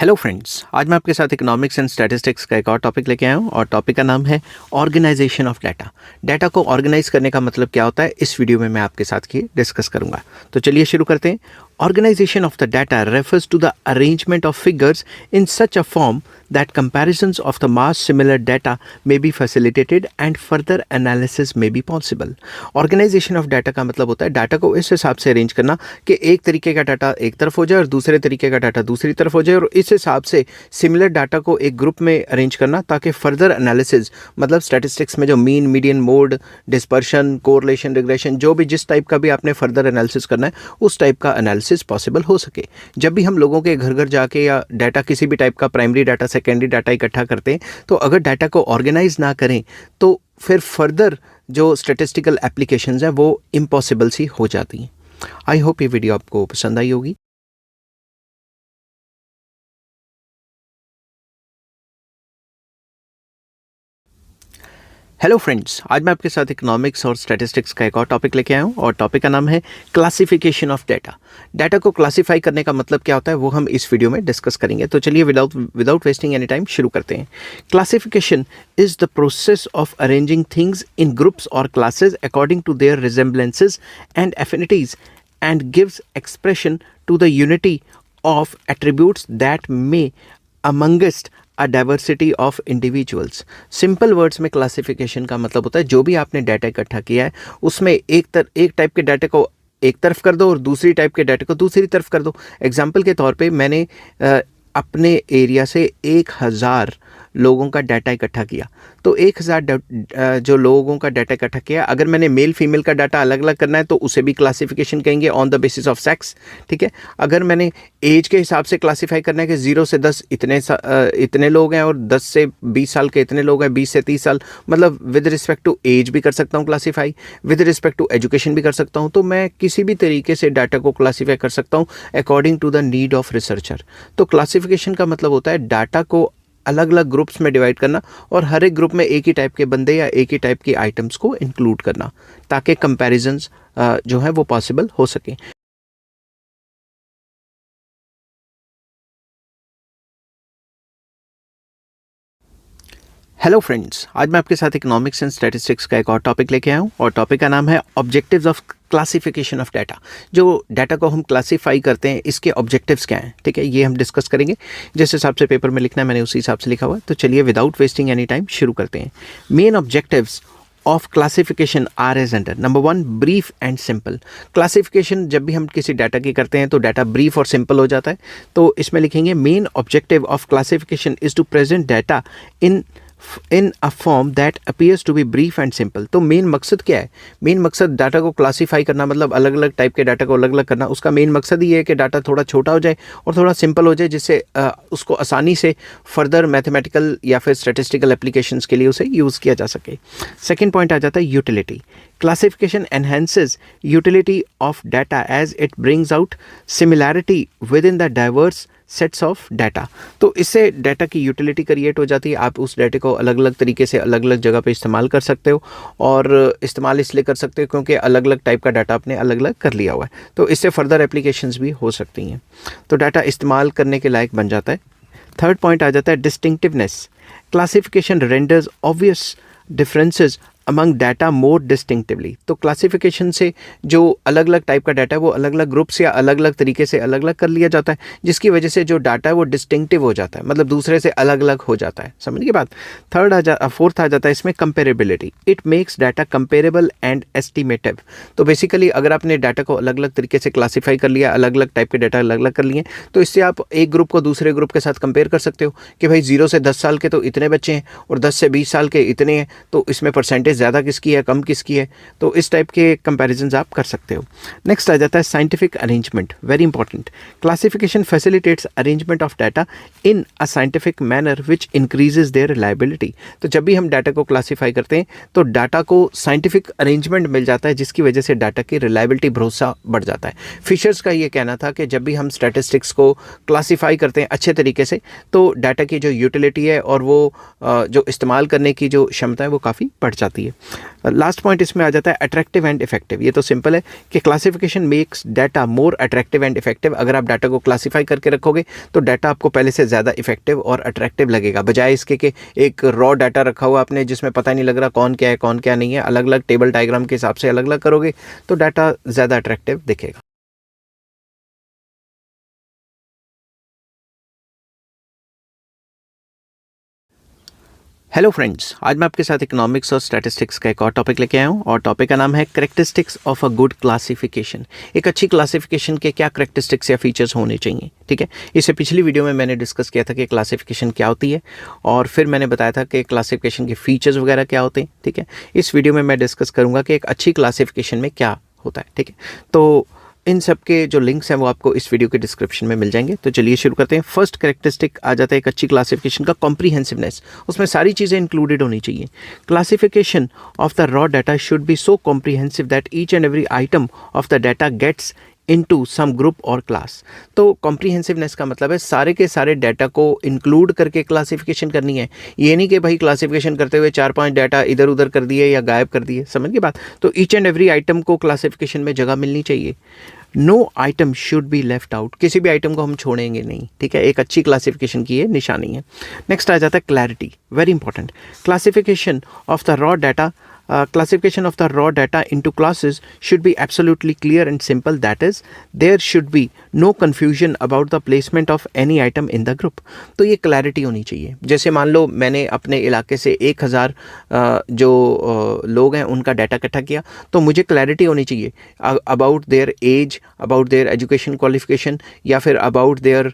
Hello friends, आज मैं आपके साथ इकोनॉमिक्स एंड स्टैटिस्टिक्स का एक और टॉपिक लेके आया हूँ और टॉपिक का नाम है ऑर्गेनाइजेशन ऑफ डाटा। डाटा को ऑर्गेनाइज करने का मतलब क्या होता है, इस वीडियो में मैं आपके साथ ये डिस्कस करूँगा। तो चलिए शुरू करते हैं। Organization of the data refers to the arrangement of figures in such a form that comparisons of the mass similar data may be facilitated and further analysis may be possible. Organization of data का मतलब होता है data को इस हिसाब से arrange करना कि एक तरीके का डाटा एक तरफ हो जाए और दूसरे तरीके का डाटा दूसरी तरफ हो जाए, और इस हिसाब से सिमिलर डाटा को एक ग्रुप में अरेंज करना ताकि फर्दर एनालिसिस, मतलब स्टैटिस्टिक्स में जो mean, median, mode, dispersion, correlation, regression, जो भी जिस टाइप का भी आपने फर्दर एनालिसिस करना है उस टाइप का एनालिसिस पॉसिबल हो सके। जब भी हम लोगों के घर घर जाके या डाटा किसी भी टाइप का प्राइमरी डाटा, सेकेंडरी डाटा इकट्ठा करते हैं, तो अगर डाटा को ऑर्गेनाइज ना करें तो फिर फर्दर जो स्टैटिस्टिकल एप्लीकेशंस हैं वो इम्पॉसिबल सी हो जाती हैं। आई होप ये वीडियो आपको पसंद आई होगी। हेलो फ्रेंड्स, आज मैं आपके साथ इकोनॉमिक्स और स्टैटिस्टिक्स का एक और टॉपिक लेके आया हूँ और टॉपिक का नाम है क्लासिफिकेशन ऑफ डाटा। डाटा को क्लासिफाई करने का मतलब क्या होता है वो हम इस वीडियो में डिस्कस करेंगे। तो चलिए विदाउट वेस्टिंग एनी टाइम शुरू करते हैं। Classification is the process of arranging things in groups और classes according to their resemblances and affinities and gives expression to the unity of attributes that may amongst a diversity of individuals. Simple words में classification का मतलब होता है जो भी आपने data इकट्ठा किया है उसमें एक टाइप के डाटा को एक तरफ कर दो और दूसरी टाइप के डाटा को दूसरी तरफ कर दो। एग्जाम्पल के तौर पे मैंने अपने एरिया से 1000 लोगों का डाटा इकट्ठा किया, तो 1000 जो लोगों का डाटा इकट्ठा किया, अगर मैंने मेल फीमेल का डाटा अलग अलग करना है तो उसे भी क्लासिफिकेशन कहेंगे on the basis of sex. ठीक है, अगर मैंने एज के हिसाब से क्लासीफाई करना है कि 0 से 10 इतने लोग हैं और 10 से 20 साल के इतने लोग हैं, 20 से 30 साल, मतलब विद रिस्पेक्ट टू एज भी कर सकता हूँ classify, with respect to education भी कर सकता हूँ। तो मैं किसी भी तरीके से डाटा को क्लासीफाई कर सकता हूँ according to the need of researcher. तो क्लासिफिकेशन का मतलब होता है डाटा को अलग अलग ग्रुप्स में डिवाइड करना और हर एक ग्रुप में एक ही टाइप के बंदे या एक ही टाइप की आइटम्स को इंक्लूड करना ताकि कंपैरिजंस जो है वो पॉसिबल हो सके। हेलो फ्रेंड्स, आज मैं आपके साथ इकोनॉमिक्स एंड स्टैटिस्टिक्स का एक और टॉपिक लेके आया हूँ और टॉपिक का नाम है objectives of classification of data. जो डाटा को हम क्लासीफाई करते हैं इसके ऑब्जेक्टिव्स क्या हैं, ठीक है, ये हम डिस्कस करेंगे। जिस हिसाब से पेपर में लिखना है मैंने उसी हिसाब से लिखा हुआ है। तो चलिए विदाउट वेस्टिंग एनी टाइम शुरू करते हैं। Main objectives of classification are as under. नंबर 1, ब्रीफ एंड सिंपल। क्लासिफिकेशन जब भी हम किसी डाटा की करते हैं तो डाटा ब्रीफ और सिंपल हो जाता है। तो इसमें लिखेंगे main objective of classification is to present data in a form that appears to be brief and simple. तो मेन मकसद क्या है? मेन मकसद डाटा को क्लासीफाई करना, मतलब अलग अलग टाइप के डाटा को अलग अलग करना। उसका मेन मकसद ये है कि डाटा थोड़ा छोटा हो जाए और थोड़ा सिंपल हो जाए, जिससे उसको आसानी से फर्दर मैथमेटिकल या फिर स्टैटिस्टिकल एप्लीकेशंस के लिए उसे यूज़ किया जा सके। सेकेंड पॉइंट आ जाता है utility. Classification enhances utility of data as it brings out similarity within the diverse sets of data. तो इससे डाटा की यूटिलिटी क्रिएट हो जाती है। आप उस डाटा को अलग अलग तरीके से अलग अलग जगह पे इस्तेमाल कर सकते हो, और इस्तेमाल इसलिए कर सकते हो क्योंकि अलग अलग टाइप का डाटा आपने अलग अलग कर लिया हुआ है, तो इससे फर्दर एप्लीकेशंस भी हो सकती हैं। तो डाटा इस्तेमाल करने के लायक बन जाता है। थर्ड पॉइंट आ जाता है distinctiveness. Classification renders obvious differences among data more distinctively. तो क्लासिफिकेशन से जो अलग अलग टाइप का डाटा है वो अलग अलग ग्रुप्स या अलग अलग तरीके से अलग अलग कर लिया जाता है, जिसकी वजह से जो डाटा है वो डिस्टिंक्टिव हो जाता है, मतलब दूसरे से अलग अलग हो जाता है। समझ गए बात? फोर्थ आ जाता है इसमें comparability. It makes data comparable and estimative. तो बेसिकली अगर आपने डाटा को अलग अलग तरीके से क्लासीफाई कर लिया, अलग अलग टाइप के डाटा अलग अलग कर लिए, तो इससे आप एक ग्रुप को दूसरे ग्रुप के साथ कंपेयर कर सकते हो कि भाई 0 से 10 साल के तो इतने बच्चे हैं और 10 से 20 साल के इतने हैं, तो इसमें परसेंटेज ज़्यादा किसकी है, कम किसकी है। तो इस टाइप के कंपैरिजंस आप कर सकते हो। नेक्स्ट आ जाता है scientific arrangement, very important. Classification facilitates arrangement of data in a scientific manner which increases their reliability. तो जब भी हम डाटा को क्लासीफाई करते हैं तो डाटा को साइंटिफिक अरेंजमेंट मिल जाता है, जिसकी वजह से डाटा की रिलायबिलिटी, भरोसा बढ़ जाता है। फिशर्स का ये कहना था कि जब भी हम स्टैटिस्टिक्स को क्लासीफाई करते हैं अच्छे तरीके से तो डाटा की जो यूटिलिटी है और वो जो इस्तेमाल करने की जो क्षमता है वो काफ़ी बढ़ जाती जाती है। लास्ट पॉइंट इसमें आ जाता है अट्रैक्टिव एंड इफेक्टिव। ये तो सिंपल है कि classification makes data more attractive and effective. अगर आप डाटा को क्लासीफाई करके रखोगे तो डाटा आपको पहले से ज़्यादा इफेक्टिव और अट्रैक्टिव लगेगा, बजाय इसके कि एक रॉ डाटा रखा हुआ आपने जिसमें पता नहीं लग रहा कौन क्या है कौन क्या नहीं है। अलग अलग टेबल डायग्राम के हिसाब से अलग अलग करोगे तो डाटा ज़्यादा अट्रैक्टिव दिखेगा। हेलो फ्रेंड्स, आज मैं आपके साथ इकोनॉमिक्स और स्टैटिस्टिक्स का एक और टॉपिक लेके आया हूँ और टॉपिक का नाम है characteristics of a good classification. एक अच्छी क्लासिफिकेशन के क्या करेक्टरिस्टिक्स या फीचर्स होने चाहिए, ठीक है। इससे पिछली वीडियो में मैंने डिस्कस किया था कि क्लासिफिकेशन क्या होती है और फिर मैंने बताया था कि क्लासिफिकेशन के फीचर्स वगैरह क्या होते हैं, ठीक है। इस वीडियो में मैं डिस्कस करूँगा कि एक अच्छी क्लासिफिकेशन में क्या होता है, ठीक है। तो इन सब के जो लिंक्स हैं वो आपको इस वीडियो के डिस्क्रिप्शन में मिल जाएंगे। तो चलिए शुरू करते हैं। फर्स्ट कैरेक्टरिस्टिक आ जाता है एक अच्छी क्लासिफिकेशन का कॉम्प्रीहेंसिवनेस। उसमें सारी चीज़ें इंक्लूडेड होनी चाहिए। Classification of the raw data should be so comprehensive that each and every item of the data gets into some group और क्लास। तो कॉम्प्रीहेंसिवनेस का मतलब है सारे के सारे डाटा को इंक्लूड करके क्लासिफिकेशन करनी है। ये नहीं कि भाई क्लासिफिकेशन करते हुए 4-5 डाटा इधर उधर कर दिए या गायब कर दिए, समझ गए बात। तो ईच एंड एवरी आइटम को क्लासिफिकेशन में जगह मिलनी चाहिए। No item should be left out, किसी भी आइटम को हम छोड़ेंगे नहीं, ठीक है। एक अच्छी क्लासिफिकेशन की ये निशानी है। नेक्स्ट आ जाता है clarity, very important. Classification of the raw data classification of the raw data into classes should be absolutely clear and simple. That is, there should be no confusion about the placement of any item in the group. तो ये clarity होनी चाहिए। जैसे मान लो मैंने अपने इलाके से 1000 जो लोग हैं उनका डाटा इकट्ठा किया, तो मुझे क्लैरिटी होनी चाहिए about their age, about their education qualification या फिर अबाउट देयर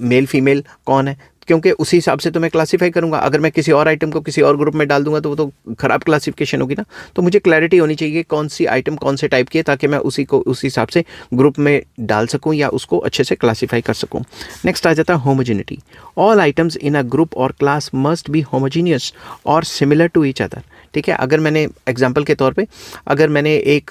मेल फीमेल कौन है, क्योंकि उसी हिसाब से तो मैं क्लासीफाई करूंगा। अगर मैं किसी और आइटम को किसी और ग्रुप में डाल दूंगा तो वो तो खराब क्लासिफिकेशन होगी ना। तो मुझे क्लैरिटी होनी चाहिए कौन सी आइटम कौन से टाइप की है, ताकि मैं उसी को उसी हिसाब से ग्रुप में डाल सकूं या उसको अच्छे से क्लासीफाई कर सकूं। नेक्स्ट आ जाता है homogeneity. All items in a group और क्लास मस्ट बी होमोजीनियस और सिमिलर टू ईच अदर, ठीक है। अगर मैंने एग्जाम्पल के तौर पे अगर मैंने एक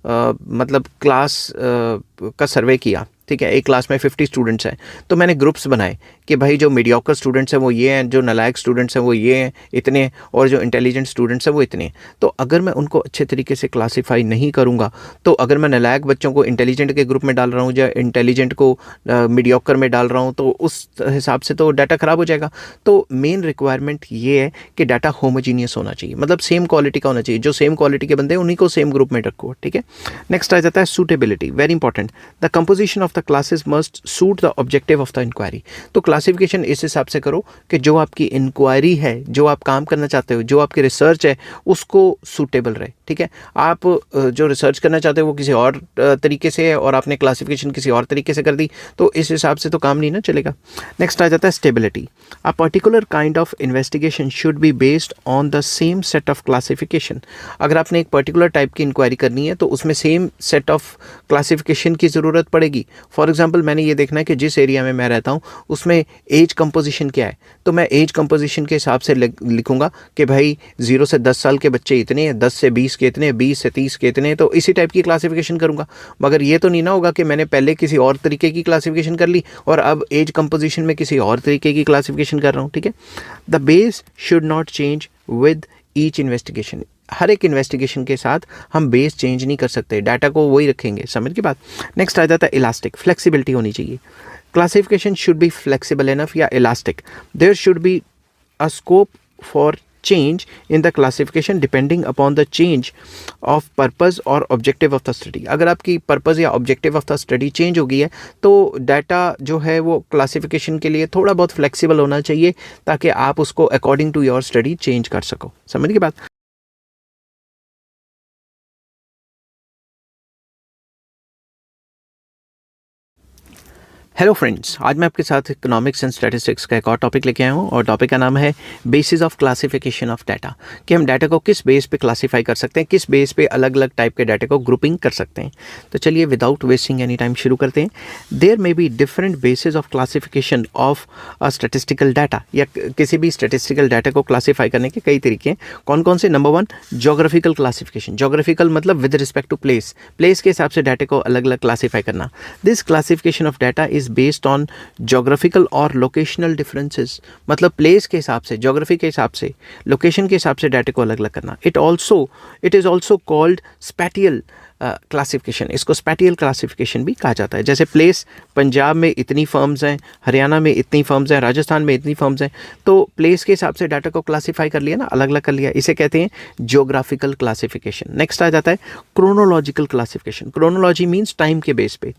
मतलब क्लास का सर्वे किया, ठीक है, एक क्लास में 50 स्टूडेंट्स हैं, तो मैंने ग्रुप्स बनाए कि भाई जो मीडियोकर स्टूडेंट्स हैं वो ये हैं, जो नालायक स्टूडेंट्स हैं वो ये हैं इतने, और जो इंटेलिजेंट स्टूडेंट्स हैं वो इतने। तो अगर मैं उनको अच्छे तरीके से क्लासीफाई नहीं करूँगा, तो अगर मैं नालायक बच्चों को इंटेलिजेंट के ग्रुप में डाल रहा हूँ या इंटेलिजेंट को मीडियोकर में डाल रहा हूँ, तो उस हिसाब से तो डाटा ख़राब हो जाएगा। तो मेन रिक्वायरमेंट ये है कि डाटा होमोजीनियस होना चाहिए, मतलब सेम क्वालिटी का होना चाहिए। जो सेम क्वालिटी के बंदे हैं उन्हीं को सेम ग्रुप में रखो, ठीक है। नेक्स्ट आ जाता है suitability, very important. The composition of the classes must suit the objective of the inquiry. तो क्लासिफिकेशन इस हिसाब से करो कि जो आपकी इंक्वायरी है, जो आप काम करना चाहते हो, जो आपकी रिसर्च है, उसको सूटेबल रहे, ठीक है। आप जो रिसर्च करना चाहते हो वो किसी और तरीके से है और आपने क्लासिफिकेशन किसी और तरीके से कर दी, तो इस हिसाब से तो काम नहीं ना चलेगा। नेक्स्ट आ जाता है stability. A particular kind of investigation should be based on the same set of classification. अगर आपने एक पर्टिकुलर टाइप की इंक्वायरी करनी है तो उसमें सेम सेट ऑफ क्लासिफिकेशन की ज़रूरत पड़ेगी। फॉर एग्जाम्पल मैंने ये देखना है कि जिस एरिया में मैं रहता हूँ उसमें एज कंपोजिशन क्या है, तो मैं एज कंपोजिशन के हिसाब से लिखूंगा कि भाई 0 से 10 साल के बच्चे इतने हैं, 10 से 20 के इतने, 20 से 30 के इतने, तो इसी टाइप की क्लासिफिकेशन करूंगा। मगर ये तो नहीं ना होगा कि मैंने पहले किसी और तरीके की क्लासिफिकेशन कर ली और अब एज कंपोजिशन में किसी और तरीके की क्लासिफिकेशन कर रहा हूँ, ठीक है। The base should not change with each investigation. हर एक इन्वेस्टिगेशन के साथ हम बेस चेंज नहीं कर सकते, डाटा को वही रखेंगे, समझ की बात। नेक्स्ट आ जाता है इलास्टिक, फ्लेक्सिबिलिटी होनी चाहिए। Classification should be flexible enough या elastic. There should be a scope for change in the classification depending upon the change of purpose or objective of the study। अगर आपकी purpose या objective of the study change हो गई है तो data जो है वो क्लासिफिकेशन के लिए थोड़ा बहुत फ्लेक्सिबल होना चाहिए ताकि आप उसको according to your study change कर सको, समझ की बात। हेलो फ्रेंड्स, आज मैं आपके साथ इकोनॉमिक्स एंड स्टैटिस्टिक्स का एक और टॉपिक लेके आया हूँ और टॉपिक का नाम है basis of classification of data, कि हम डाटा को किस बेस पे क्लासीफाई कर सकते हैं, किस बेस पे अलग अलग टाइप के डाटा को ग्रुपिंग कर सकते हैं। तो चलिए विदाउट वेस्टिंग एनी टाइम शुरू करते हैं। There may be different basis of classification of a statistical data, या किसी भी स्टैटिस्टिकल डाटा को क्लासीफाई करने के कई तरीके हैं। कौन कौन से? Number 1, geographical classification. जोग्राफिकल मतलब with respect to place, place के हिसाब से डाटा को अलग अलग क्लासीफाई करना। This classification of data is is based on geographical और लोकेशनल डिफरेंसेस, मतलब प्लेस के हिसाब से, जोग्राफी के हिसाब से, लोकेशन के हिसाब से डाटा को अलग अलग करना। It is also called spatial classification, इसको स्पैटियल क्लासिफिकेशन भी कहा जाता है। जैसे प्लेस, पंजाब में इतनी फर्म्स हैं, हरियाणा में इतनी फर्म्स हैं, राजस्थान में इतनी फर्म्स हैं, तो प्लेस के हिसाब से डाटा को क्लासीफाई कर लिया ना, अलग अलग कर लिया, इसे कहते हैं ज्योग्राफिकल क्लासिफिकेशन। नेक्स्ट आ जाता है chronological classification. Chronology means time के बेस पे।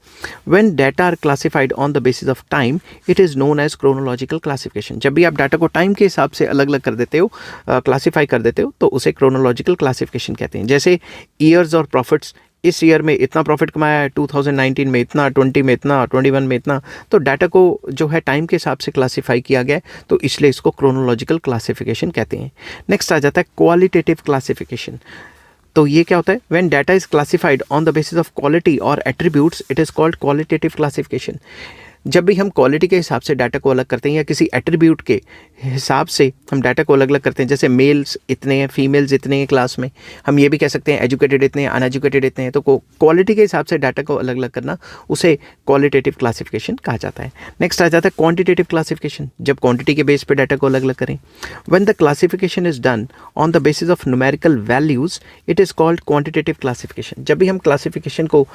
When data are classified on the basis of time it is known as chronological classification. जब भी आप डाटा को टाइम के हिसाब से अलग अलग कर देते हो, क्लासीफाई कर देते हो, तो उसे क्रोनोलॉजिकल क्लासिफिकेशन कहते हैं। जैसे ईयर्स और प्रॉफिट्स, इस ईयर में इतना प्रॉफिट कमाया है, 2019 में इतना, 20 में इतना, 21 में इतना, तो डाटा को जो है टाइम के हिसाब से क्लासीफाई किया गया है, तो इसलिए इसको क्रोनोलॉजिकल क्लासिफिकेशन कहते हैं। नेक्स्ट आ जाता है क्वालिटेटिव क्लासिफिकेशन। तो ये क्या होता है? When data is classified on the basis of quality और attributes it is called qualitative classification. जब भी हम क्वालिटी के हिसाब से डाटा को अलग करते हैं या किसी एट्रीब्यूट के हिसाब से हम डाटा को अलग अलग करते हैं, जैसे मेल्स इतने हैं, फीमेल्स इतने हैं क्लास में, हम ये भी कह सकते हैं एजुकेटेड इतने हैं, अनएजुकेटेड इतने हैं, तो क्वालिटी के हिसाब से डाटा को अलग अलग करना, उसे क्वालिटेटिव क्लासिफिकेशन कहा जाता है। नेक्स्ट आ जाता है क्वांटिटेटिव क्लासिफिकेशन, जब क्वांटिटी के बेस पे डाटा को अलग अलग करें। When the classification is done on the basis of numerical values it is called quantitative classification. जब भी हम क्लासिफिकेशन को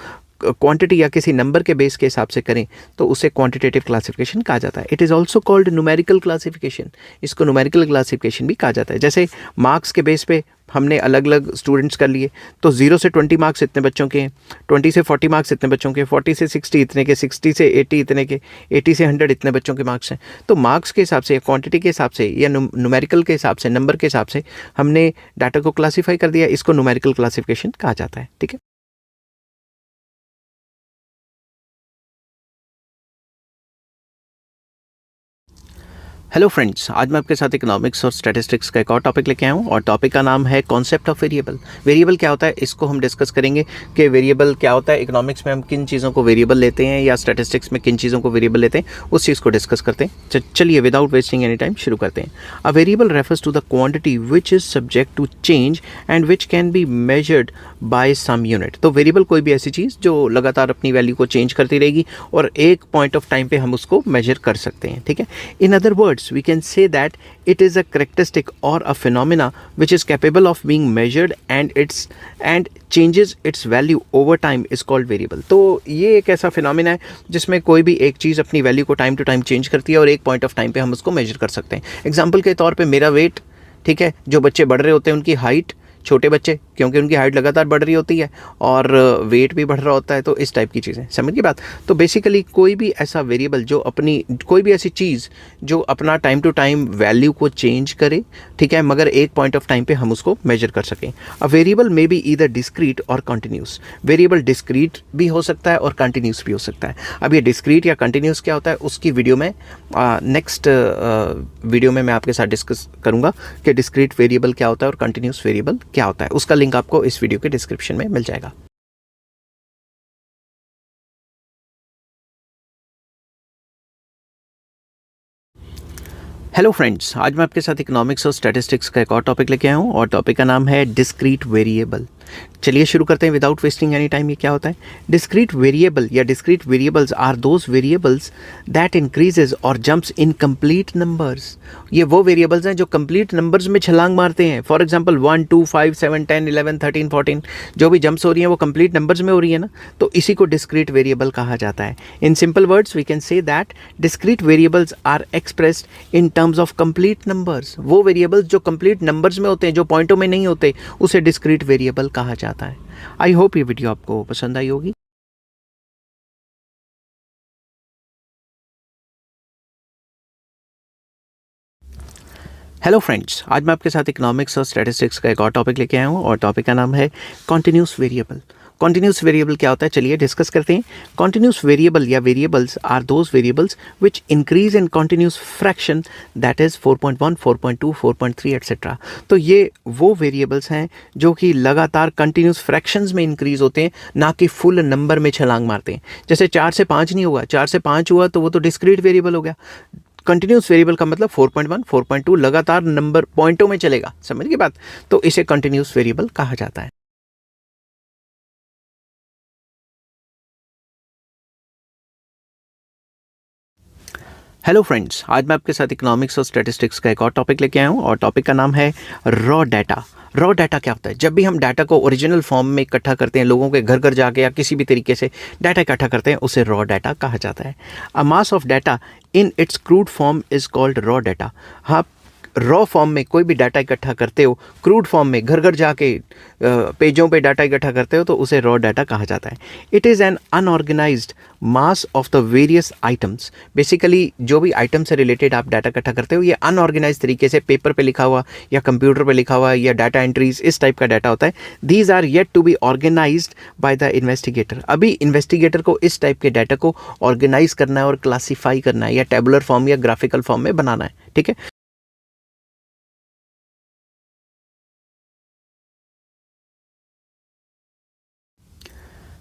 क्वांटिटी या किसी नंबर के बेस के हिसाब से करें तो उसे क्वांटिटेटिव क्लासिफिकेशन कहा जाता है। It is also called numerical classification, इसको न्यूमेरिकल क्लासिफिकेशन भी कहा जाता है। जैसे मार्क्स के बेस पे हमने अलग अलग स्टूडेंट्स कर लिए, तो 0 से 20 मार्क्स इतने बच्चों के हैं, 20 से 40 मार्क्स इतने बच्चों के, 40 से 60 इतने के, 60 से 80 इतने के, 80 से 100 इतने बच्चों के मार्क्स हैं। तो मार्क्स के हिसाब से या क्वांटिटी के हिसाब से या न्यूमेरिकल के हिसाब से, नंबर के हिसाब से हमने डाटा को क्लासीफाई कर दिया, इसको न्यूमेरिकल क्लासिफिकेशन कहा जाता है। ठीक है। हेलो फ्रेंड्स, आज मैं आपके साथ इकोनॉमिक्स और स्टैटिस्टिक्स का एक और टॉपिक लेके आया हूँ और टॉपिक का नाम है कॉन्सेप्ट ऑफ वेरिएबल। वेरिएबल क्या होता है, इसको हम डिस्कस करेंगे कि वेरिएबल क्या होता है, इकोनॉमिक्स में हम किन चीज़ों को वेरिएबल लेते हैं या स्टैटिस्टिक्स में किन चीज़ों को वेरिएबल लेते हैं, उस चीज़ को डिस्कस करते हैं। चलिए विदाउट वेस्टिंग एनी टाइम शुरू करते हैं। A variable refers to the quantity which is subject to change and which can be measured by some unit. तो वेरिएबल कोई भी ऐसी चीज़ जो लगातार अपनी वैल्यू को चेंज करती रहेगी और एक पॉइंट ऑफ टाइम पे हम उसको मेजर कर सकते हैं। ठीक है। In other words we can say that it is a characteristic or a phenomena which is capable of being measured and changes its value over time is called variable। तो ये एक ऐसा फिनोमिना है जिसमें कोई भी एक चीज़ अपनी वैल्यू को टाइम टू टाइम चेंज करती है और एक पॉइंट ऑफ टाइम पे हम उसको मेजर कर सकते हैं। एग्जाम्पल के तौर पे मेरा वेट, ठीक है, जो बच्चे बढ़ रहे होते हैं उनकी हाइट, छोटे बच्चे क्योंकि उनकी हाइट लगातार बढ़ रही होती है और वेट भी बढ़ रहा होता है, तो इस टाइप की चीज़ें, समझ की बात। तो बेसिकली कोई भी ऐसा वेरिएबल जो अपनी, कोई भी ऐसी चीज़ जो अपना टाइम टू टाइम वैल्यू को चेंज करे, ठीक है, मगर एक पॉइंट ऑफ टाइम पे हम उसको मेजर कर सकें। A variable may be either discrete और कंटिन्यूस। वेरिएबल डिस्क्रीट भी हो सकता है और कंटिन्यूस भी हो सकता है। अब ये डिस्क्रीट या कंटिन्यूस क्या होता है उसकी वीडियो में नेक्स्ट वीडियो में मैं आपके साथ डिस्कस करूँगा कि डिस्क्रीट वेरिएबल क्या होता है और कंटिन्यूस वेरिएबल क्या होता है। उसका लिंक आपको इस वीडियो के डिस्क्रिप्शन में मिल जाएगा। हेलो फ्रेंड्स, आज मैं आपके साथ इकोनॉमिक्स और स्टैटिस्टिक्स का एक और टॉपिक लेके आया हूँ और टॉपिक का नाम है डिस्क्रीट वेरिएबल। चलिए शुरू करते हैं विदाउट वेस्टिंग एनी टाइम। ये क्या होता है? डिस्क्रीट वेरिएबल या discrete variables are those variables that increases और जंप्स इन कंप्लीट नंबर्स। ये वो वेरिएबल्स हैं जो कंप्लीट नंबर्स में छलांग मारते हैं। फॉर एग्जांपल 1 2 5 7 10 11 13 14 जो भी जंप्स हो रही हैं वो कंप्लीट नंबर्स में हो रही है ना, तो इसी को डिस्क्रीट वेरिएबल कहा जाता है। In simple words we can say that discrete variables are expressed in terms of complete numbers. वो वेरिएबल्स जो कंप्लीट नंबर्स में होते हैं, जो पॉइंटों में नहीं होते, उसे डिस्क्रीट वेरिएबल कहा जाता है। आई होप ये वीडियो आपको पसंद आई होगी। हेलो फ्रेंड्स, आज मैं आपके साथ इकोनॉमिक्स और स्टैटिस्टिक्स का एक और टॉपिक लेके आया हूँ और टॉपिक का नाम है कॉन्टिन्यूस वेरिएबल। कॉन्टिन्यूस वेरिएबल क्या होता है, चलिए डिस्कस करते हैं। कॉन्टिन्यूस वेरिएबल या variables are those variables which increase in continuous fraction, that is 4.1 4.2 4.3 et cetera. तो ये वो वेरिएबल्स हैं जो कि लगातार कंटिन्यूस फ्रैक्शंस में इंक्रीज होते हैं, ना कि फुल नंबर में छलांग मारते हैं। जैसे 4 से 5 नहीं हुआ, 4 से 5 हुआ तो वो तो डिस्क्रीट वेरिएबल हो गया। कंटिन्यूस वेरिएबल का मतलब 4.1 4.2 लगातार नंबर पॉइंटों में चलेगा, समझ की बात, तो इसे कंटिन्यूस वेरिएबल कहा जाता है। हेलो फ्रेंड्स, आज मैं आपके साथ इकोनॉमिक्स और स्टैटिस्टिक्स का एक और टॉपिक लेके आया हूँ और टॉपिक का नाम है रॉ डाटा। रॉ डाटा क्या होता है? जब भी हम डाटा को ओरिजिनल फॉर्म में इकट्ठा करते हैं, लोगों के घर घर जाके या किसी भी तरीके से डाटा इकट्ठा करते हैं, उसे रॉ डाटा कहा जाता है। A mass of data in its crude form is called raw data. हाँ, रॉ फॉर्म में कोई भी डाटा इकट्ठा करते हो, क्रूड फॉर्म में घर घर जाके पेजों पे डाटा इकट्ठा करते हो, तो उसे रॉ डाटा कहा जाता है। It is an unorganised mass of the various items. Basically जो भी आइटम से रिलेटेड आप डाटा इकट्ठा करते हो, ये अनऑर्गेनाइज तरीके से पेपर पे लिखा हुआ या कंप्यूटर पे लिखा हुआ या डाटा एंट्रीज, इस टाइप का डाटा होता है। These are yet to be organised by the investigator. अभी इन्वेस्टिगेटर को इस टाइप के डाटा को ऑर्गेनाइज करना है और क्लासीफाई करना है, या टेबुलर फॉर्म या ग्राफिकल फॉर्म में बनाना है। ठीक है।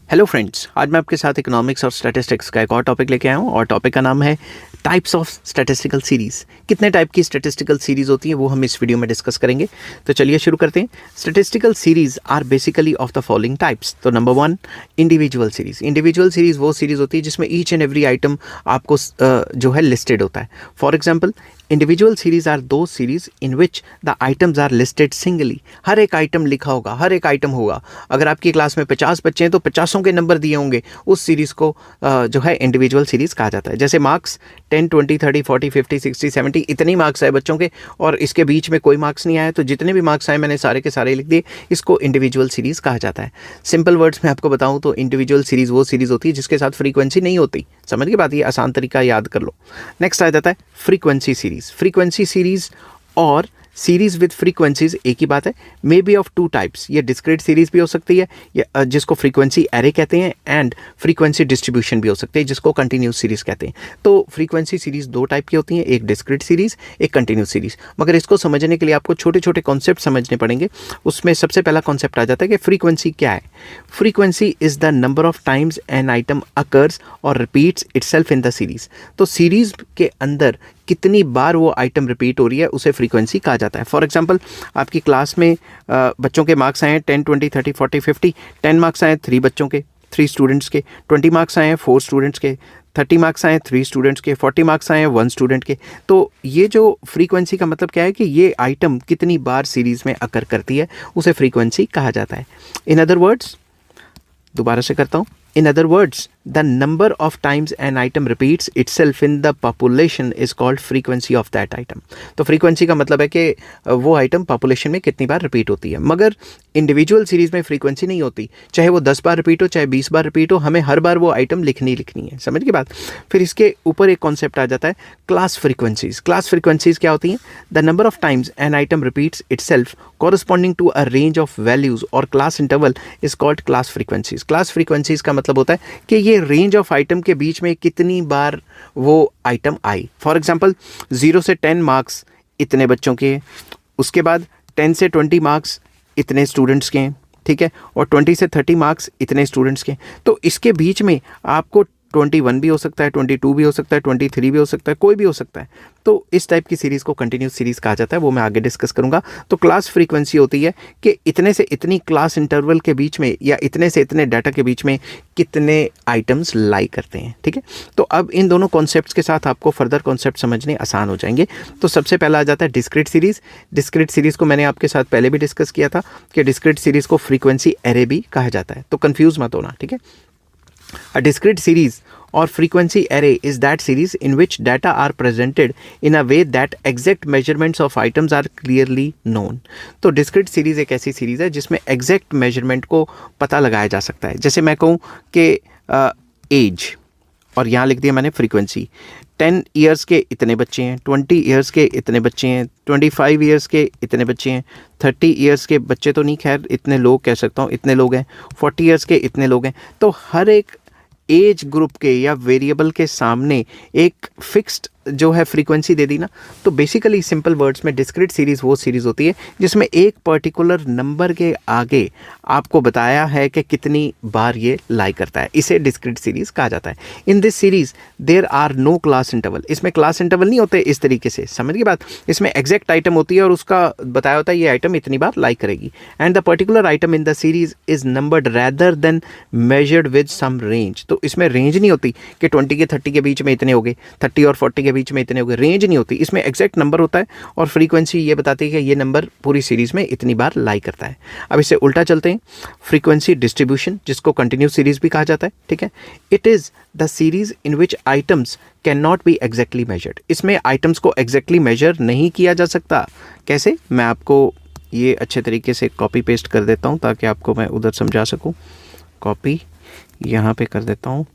हेलो फ्रेंड्स, आज मैं आपके साथ इकोनॉमिक्स और स्टैटिस्टिक्स का एक और टॉपिक लेके आया हूँ और टॉपिक का नाम है टाइप्स ऑफ स्टैटिस्टिकल सीरीज़। कितने टाइप की स्टैटिस्टिकल सीरीज़ होती हैं वो हम इस वीडियो में डिस्कस करेंगे। तो चलिए शुरू करते हैं। Statistical series are basically of the following types. तो number 1, individual series. Individual series वो सीरीज़ होती है जिसमें ईच एंड एवरी आइटम आपको जो है लिस्टेड होता है। For example, individual series are those series in which the items are listed singly. हर एक आइटम लिखा होगा, हर एक आइटम होगा। अगर आपकी क्लास में 50 बच्चे हैं तो 50 के नंबर दिए होंगे। उस सीरीज़ को जो है इंडिविजुअल सीरीज़ कहा जाता है। जैसे मार्क्स 10, 20, 30, 40, 50, 60, 70 इतने मार्क्स आए बच्चों के, और इसके बीच में कोई मार्क्स नहीं आया, तो जितने भी मार्क्स आए मैंने सारे के सारे लिख दिए। इसको इंडिविजुअल सीरीज़ कहा जाता है। सिंपल वर्ड्स में आपको बताऊँ तो इंडिविजुअल सीरीज़ वो सीरीज़ होती है जिसके साथ फ्रीक्वेंसी नहीं होती। समझ के बात, ये आसान तरीका याद कर लो। नेक्स्ट आ जाता है फ्रीक्वेंसी सीरीज़। फ्रीक्वेंसी सीरीज और सीरीज विद फ्रीक्वेंसीज एक ही बात है। May be of two types. ये डिस्क्रीट सीरीज भी हो सकती है, या जिसको फ्रीक्वेंसी एरे कहते हैं, एंड फ्रीक्वेंसी डिस्ट्रीब्यूशन भी हो सकते हैं जिसको कंटिन्यूस सीरीज कहते हैं। तो फ्रीक्वेंसी सीरीज दो टाइप की होती हैं, एक डिस्क्रीट सीरीज, एक कंटिन्यूस सीरीज। मगर इसको समझने के लिए आपको छोटे छोटे कॉन्सेप्ट समझने पड़ेंगे। उसमें सबसे पहला कॉन्सेप्ट आ जाता है कि फ्रीक्वेंसी क्या है। Frequency is the number of times an item occurs और repeats itself in the series. तो सीरीज के अंदर कितनी बार वो आइटम रिपीट हो रही है उसे फ्रीक्वेंसी कहा जाता है। फॉर एग्जांपल, आपकी क्लास में बच्चों के मार्क्स आए हैं 10, 20, 30, 40, 50। 10 मार्क्स आए 3 बच्चों के, 3 स्टूडेंट्स के। 20 मार्क्स आए हैं 4 स्टूडेंट्स के। 30 मार्क्स आए 3 स्टूडेंट्स के। 40 मार्क्स आए 1 स्टूडेंट के। तो ये जो फ्रीक्वेंसी का मतलब क्या है कि ये आइटम कितनी बार सीरीज़ में अकर करती है, उसे फ्रीक्वेंसी कहा जाता है। इन अदर वर्ड्स, दोबारा से करता हूँ। In other words, the number of times an item repeats itself in the population is called frequency of that item. तो frequency का मतलब है कि वो आइटम पॉपुलेशन में कितनी बार रिपीट होती है। मगर इंडिविजुअल सीरीज में फ्रीक्वेंसी नहीं होती। चाहे वो 10 बार रिपीट हो, चाहे 20 बार रिपीट हो, हमें हर बार वो आइटम लिखनी है। समझ के बात। फिर इसके ऊपर एक कॉन्सेप्ट आ जाता है क्लास फ्रीक्वेंसीज। क्लास फ्रीक्वेंसीज क्या होती हैं? The number of times an item repeats itself corresponding to a range of values और class interval is called class frequencies. Class frequencies का मतलब होता है कि ये रेंज ऑफ आइटम के बीच में कितनी बार वो आइटम आई। फॉर एग्जांपल, 0 से 10 मार्क्स इतने बच्चों के, उसके बाद 10 से 20 मार्क्स इतने स्टूडेंट्स के हैं, ठीक है, और 20 से 30 मार्क्स इतने स्टूडेंट्स के। तो इसके बीच में आपको 21 भी हो सकता है, 22 भी हो सकता है, 23 भी हो सकता है, कोई भी हो सकता है। तो इस टाइप की सीरीज़ को कंटिन्यूस सीरीज़ कहा जाता है, वो मैं आगे डिस्कस करूंगा। तो क्लास फ्रीक्वेंसी होती है कि इतने से इतनी क्लास इंटरवल के बीच में या इतने से इतने डाटा के बीच में कितने आइटम्स लाई करते हैं। ठीक है। तो अब इन दोनों कॉन्सेप्ट्स के साथ आपको फर्दर कॉन्सेप्ट समझने आसान हो जाएंगे। तो सबसे पहला आ जाता है डिस्क्रीट सीरीज़। डिस्क्रीट सीरीज़ को मैंने आपके साथ पहले भी डिस्कस किया था कि डिस्क्रीट सीरीज़ को फ्रीक्वेंसी एरे भी कहा जाता है, तो कन्फ्यूज़ मत होना। ठीक है। A discrete series or frequency array is that series in which data are presented in a way that exact measurements of items are clearly known. तो discrete series एक ऐसी सीरीज़ है जिसमें exact measurement को पता लगाया जा सकता है। जैसे मैं कहूँ कि एज, और यहाँ लिख दिया मैंने फ्रीक्वेंसी। 10 ईयर्स के इतने बच्चे हैं, 20 ईयर्स के इतने बच्चे हैं, 25 ईयर्स के इतने बच्चे हैं, 30 ईयर्स के बच्चे तो नहीं, खैर इतने लोग कह सकता हूँ, इतने लोग हैं, 40 ईयर्स के इतने लोग हैं। तो हर एक एज ग्रुप के या वेरिएबल के सामने एक फिक्स्ड जो है फ्रीक्वेंसी दे दी ना। तो बेसिकली सिंपल वर्ड्स में डिस्क्रीट सीरीज़ वो सीरीज़ होती है जिसमें एक पर्टिकुलर नंबर के आगे आपको बताया है कि कितनी बार ये लाई करता है, इसे डिस्क्रीट सीरीज़ कहा जाता है। In this series there are no class interval. इसमें क्लास इंटरवल नहीं होते इस तरीके से, समझ की बात। इसमें एग्जैक्ट आइटम होती है और उसका बताया होता है ये आइटम इतनी बार लाई करेगी, and the particular item in the series is numbered rather than measured with some range. तो इसमें रेंज नहीं होती कि 20 के 30 के बीच में इतने हो गए, 30 और 40 के के बीच में इतने हो गए, रेंज नहीं होती इसमें, एग्जैक्ट नंबर होता है और फ्रीक्वेंसी ये बताती है कि ये नंबर पूरी सीरीज़ में इतनी बार लाई करता है। अब इससे उल्टा चलते हैं, फ्रीक्वेंसी डिस्ट्रीब्यूशन जिसको कंटिन्यूस सीरीज़ भी कहा जाता है, ठीक है। It is the series in which items can not be exactly measured. इसमें आइटम्स को एग्जैक्टली मेजर नहीं किया जा सकता। कैसे, मैं आपको ये अच्छे तरीके से कॉपी पेस्ट कर देता हूँ ताकि आपको मैं उधर समझा सकूँ। कॉपी यहाँ पे कर देता हूँ,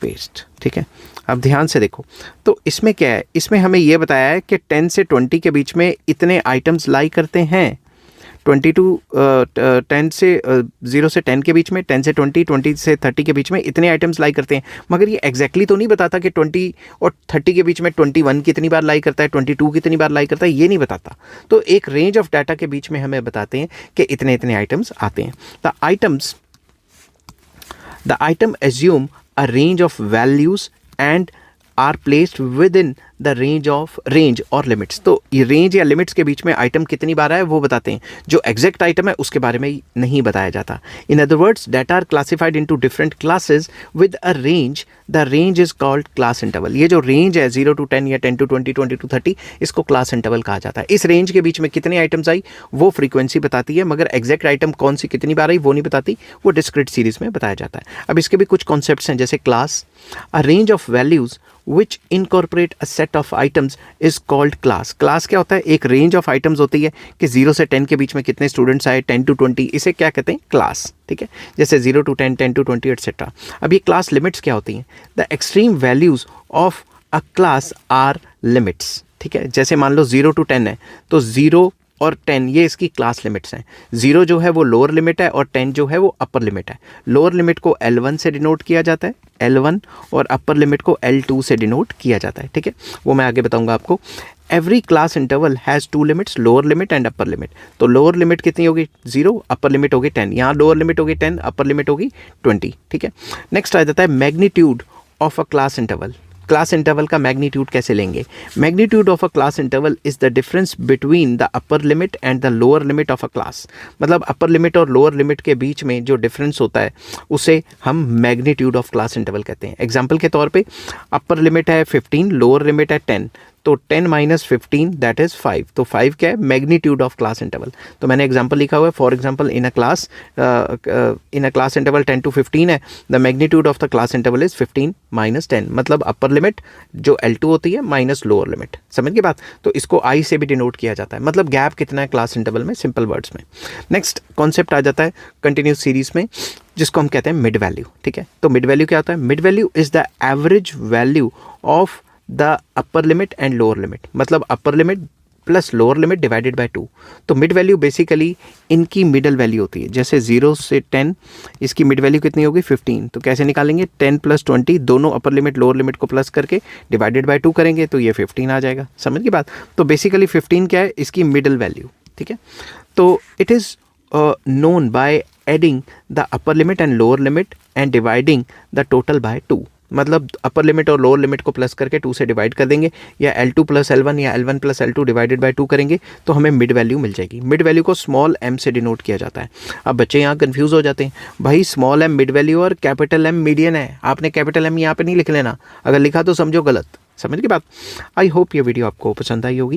पेस्ट, ठीक है। अब ध्यान से देखो, तो इसमें क्या है, इसमें हमें ये बताया है कि 10 से 20 के बीच में इतने आइटम्स लाई करते हैं। 10 से 0 से 10 के बीच में, 10 से 20, 20 से 30 के बीच में इतने आइटम्स लाई करते हैं। मगर ये एग्जैक्टली तो नहीं बताता कि 20 और 30 के बीच में 21 कितनी बार लाई करता है, 22 कितनी बार लाई करता है, ये नहीं बताता। तो एक रेंज ऑफ डाटा के बीच में हमें बताते हैं कि इतने इतने आइटम्स आते हैं। The item assume a range of values and are placed within the range और लिमिट्स। तो ये रेंज या लिमिट्स के बीच में आइटम कितनी बार आए वो बताते हैं, जो एग्जैक्ट आइटम है उसके बारे में नहीं बताया जाता। In other words, data are classified into different classes with a range. The range is called class interval. ये जो रेंज है 0 to 10 या 10 to 20, 20 to 30, इसको क्लास इंटरवल कहा जाता है। इस रेंज के बीच में कितने आइटम्स आई वो फ्रीक्वेंसी बताती है, मगर एग्जैक्ट आइटम कौन सी कितनी बार आई वो नहीं बताती, वो डिस्क्रीट सीरीज में बताया जाता है। अब इसके भी कुछ कॉन्सेप्ट्स हैं, जैसे class, a range of values which incorporate a set of items is called class। Class क्या होता है, एक रेंज ऑफ आइटम्स होती है कि 0 से 10 के बीच में कितने स्टूडेंट्स आए, 10 to 20, इसे क्या कहते हैं, क्लास, ठीक है। जैसे 0 to 10, 10 to 20 एटसेट्रा। अब ये क्लास लिमिट्स क्या होती हैं, the extreme values of a class are limits, ठीक है। जैसे मान लो 0 to 10 है, तो 0 और 10 ये इसकी क्लास लिमिट्स हैं। 0 जो है वो लोअर लिमिट है और 10 जो है वो अपर लिमिट है। लोअर लिमिट को L1 से डिनोट किया जाता है, L1, और अपर लिमिट को L2 से डिनोट किया जाता है, ठीक है। वो मैं आगे बताऊंगा आपको। Every class interval has 2 limits, lower limit and upper limit. तो लोअर लिमिट कितनी होगी, 0, अपर लिमिट होगी 10। यहाँ लोअर लिमिट होगी 10, अपर लिमिट होगी 20, ठीक है। नेक्स्ट आ जाता है magnitude of a class interval. Class interval का मैग्नीट्यूड कैसे लेंगे, magnitude of a class interval is the difference between the upper limit and the lower limit of a class. मतलब अपर लिमिट और लोअर लिमिट के बीच में जो difference होता है उसे हम मैग्नीट्यूड ऑफ क्लास इंटरवल कहते हैं। एग्जाम्पल के तौर पे अपर लिमिट है 15, लोअर लिमिट है 10, तो 10 माइनस 15 दैट इज़ 5। तो 5 क्या है, मैग्नीट्यूड ऑफ क्लास इंटरवल। तो मैंने एग्जांपल लिखा हुआ है, for example in a class interval 10 to 15 है, the magnitude of the class interval is 15 minus 10। मतलब अपर लिमिट जो L2 होती है माइनस लोअर लिमिट, समझ की बात। तो इसको I से भी डिनोट किया जाता है, मतलब गैप कितना है क्लास इंटरवल में, सिंपल वर्ड्स में। नेक्स्ट कॉन्सेप्ट आ जाता है कंटिन्यूस सीरीज में, जिसको हम कहते हैं मिड वैल्यू, ठीक है। तो मिड वैल्यू क्या होता है, mid value is the average value of the upper limit and lower limit. मतलब upper limit plus lower limit divided by 2। तो मिड वैल्यू बेसिकली इनकी मिडल वैल्यू होती है। जैसे 0 से 10 इसकी मिड वैल्यू कितनी होगी, 15। तो कैसे निकालेंगे, 10 प्लस 20 दोनों अपर लिमिट लोअर लिमिट को प्लस करके डिवाइडेड बाय 2 करेंगे तो ये 15 आ जाएगा, समझ की बात। तो बेसिकली 15 क्या है, इसकी मिडल वैल्यू, ठीक है। तो it is known by adding the upper limit and lower limit and dividing the total by 2। मतलब अपर लिमिट और लोअर लिमिट को प्लस करके 2 से डिवाइड कर देंगे, या L2 प्लस L1 या L1 plus L2 divided by 2 करेंगे तो हमें मिड वैल्यू मिल जाएगी। मिड वैल्यू को स्मॉल m से डिनोट किया जाता है। अब बच्चे यहाँ कंफ्यूज हो जाते हैं, भाई स्मॉल m मिड वैल्यू और कैपिटल M मीडियन है। आपने कैपिटल M यहाँ पे नहीं लिख लेना, अगर लिखा तो समझो गलत, समझ की बात। आई होप ये वीडियो आपको पसंद आई होगी।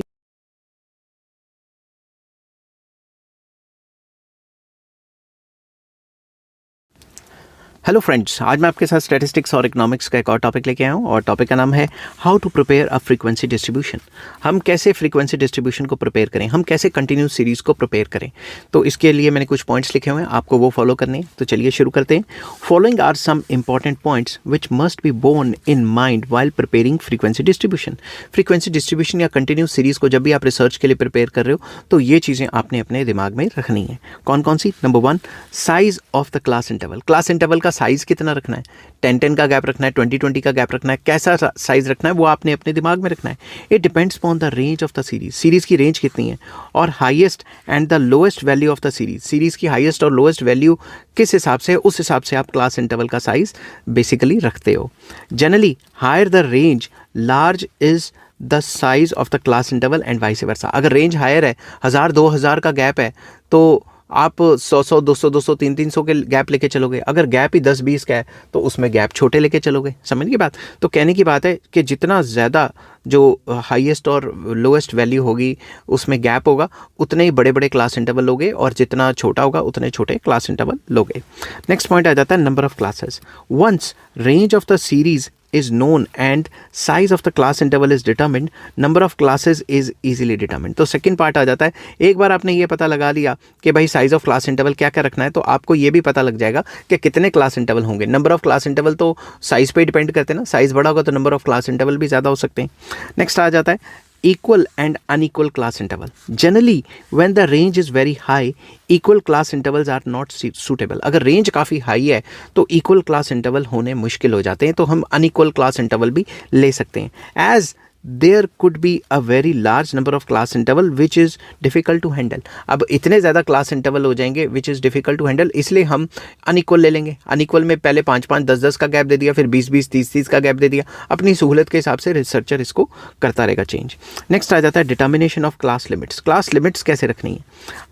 हेलो फ्रेंड्स, आज मैं आपके साथ स्टैटिस्टिक्स और इकोनॉमिक्स का एक और टॉपिक लेके आया हूँ और टॉपिक का नाम है how to prepare a frequency distribution. हम कैसे फ्रीक्वेंसी डिस्ट्रीब्यूशन को प्रिपेयर करें, हम कैसे कंटिन्यूस सीरीज़ को प्रिपेयर करें। तो इसके लिए मैंने कुछ पॉइंट्स लिखे हुए हैं, आपको वो फॉलो करने हैं। तो चलिए शुरू करते हैं। Following are some important points which must be borne in mind while preparing frequency distribution. Frequency distribution या कंटिन्यूस सीरीज़ को जब भी आप रिसर्च के लिए प्रिपेयर कर रहे हो तो ये चीज़ें आपने अपने दिमाग में रखनी है। कौन कौन सी, number 1 size of the class interval. Class interval का साइज़ कितना रखना है, 10-10 का गैप रखना है, 20-20 का गैप रखना है, कैसा साइज रखना है वो आपने अपने दिमाग में रखना है। It depends upon the range of the series, series की रेंज कितनी है, और highest and the lowest value of the series, series की हाईएस्ट और लोएस्ट वैल्यू किस हिसाब से है, उस हिसाब से आप क्लास इंटरवल का साइज बेसिकली रखते हो। Generally higher the range large is the size of the class interval and vice versa. अगर रेंज हायर है, 1000-2000 का गैप है, तो आप 100 200 300 के गैप लेके चलोगे। अगर गैप ही 10-20 का है तो उसमें गैप छोटे लेके चलोगे। समझ की बात? तो कहने की बात है कि जितना ज़्यादा जो हाईएस्ट और लोएस्ट वैल्यू होगी उसमें गैप होगा, उतने ही बड़े बड़े क्लास इंटरवल लोगे, और जितना छोटा होगा उतने छोटे क्लास इंटरवल लोगे। नेक्स्ट पॉइंट आ जाता है number of classes. Once range of the series is known and size of the class interval is determined, number of classes is easily determined। तो सेकंड पार्ट आ जाता है, एक बार आपने ये पता लगा लिया कि भाई साइज ऑफ क्लास इंटरवल क्या क्या रखना है, तो आपको ये भी पता लग जाएगा कि कितने क्लास इंटरवल होंगे। नंबर ऑफ क्लास इंटरवल तो साइज पे डिपेंड करते हैं ना, साइज बड़ा होगा तो नंबर ऑफ क्लास इंटरवल भी ज़्यादा हो सकते हैं। नेक्स्ट आ जाता है equal and unequal class interval। generally when the range is very high, equal class intervals are not suitable। अगर रेंज काफ़ी हाई है तो equal class interval होने मुश्किल हो जाते हैं, तो हम unequal class interval भी ले सकते हैं। as there could be a very large number of class interval which is difficult to handle। अब इतने ज़्यादा क्लास इंटरवल हो जाएंगे which is difficult to handle, इसलिए हम अनइक्वल ले लेंगे। अनइक्वल में पहले 5-5 10-10 का गैप दे दिया, फिर 20-20 30-30 का गैप दे दिया। अपनी सहूलत के हिसाब से रिसर्चर इसको करता रहेगा चेंज। नेक्स्ट आ जाता है determination of class limits. Class limits कैसे रखनी है?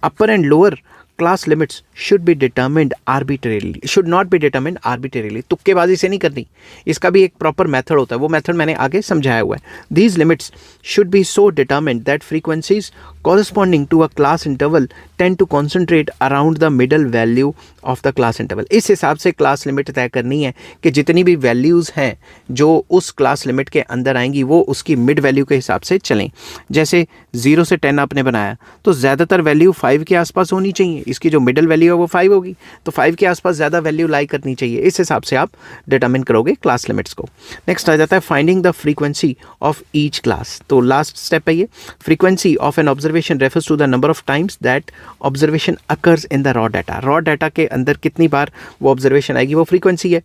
Upper and lower class limits should be determined arbitrarily, should not be determined arbitrarily. तुक्केबाजी से नहीं करनी, इसका भी एक प्रॉपर मेथड होता है, वो मेथड मैंने आगे समझाया हुआ है। These limits should be so determined that frequencies corresponding to a class interval tend to concentrate around the middle value of the class interval। इस हिसाब से क्लास लिमिट तय करनी है कि जितनी भी वैल्यूज़ हैं जो उस क्लास लिमिट के अंदर आएंगी वो उसकी मिड वैल्यू के हिसाब से चलें। जैसे 0 से 10 आपने बनाया तो ज़्यादातर वैल्यू 5 के आसपास होनी चाहिए, इसकी जो मिडल वैल्यू है वो 5 होगी, तो 5 के आसपास ज़्यादा वैल्यू लाई करनी चाहिए। इस हिसाब से आप डिटर्मिन करोगे क्लास लिमिट्स को। नेक्स्ट आ जाता है finding the frequency of each class. तो लास्ट स्टेप है ये, frequency of an observation refers to the number of times that observation occurs in the raw data. Raw data के अंदर कितनी बार वो ऑब्जर्वेशन आएगी वो फ्रीक्वेंसी है।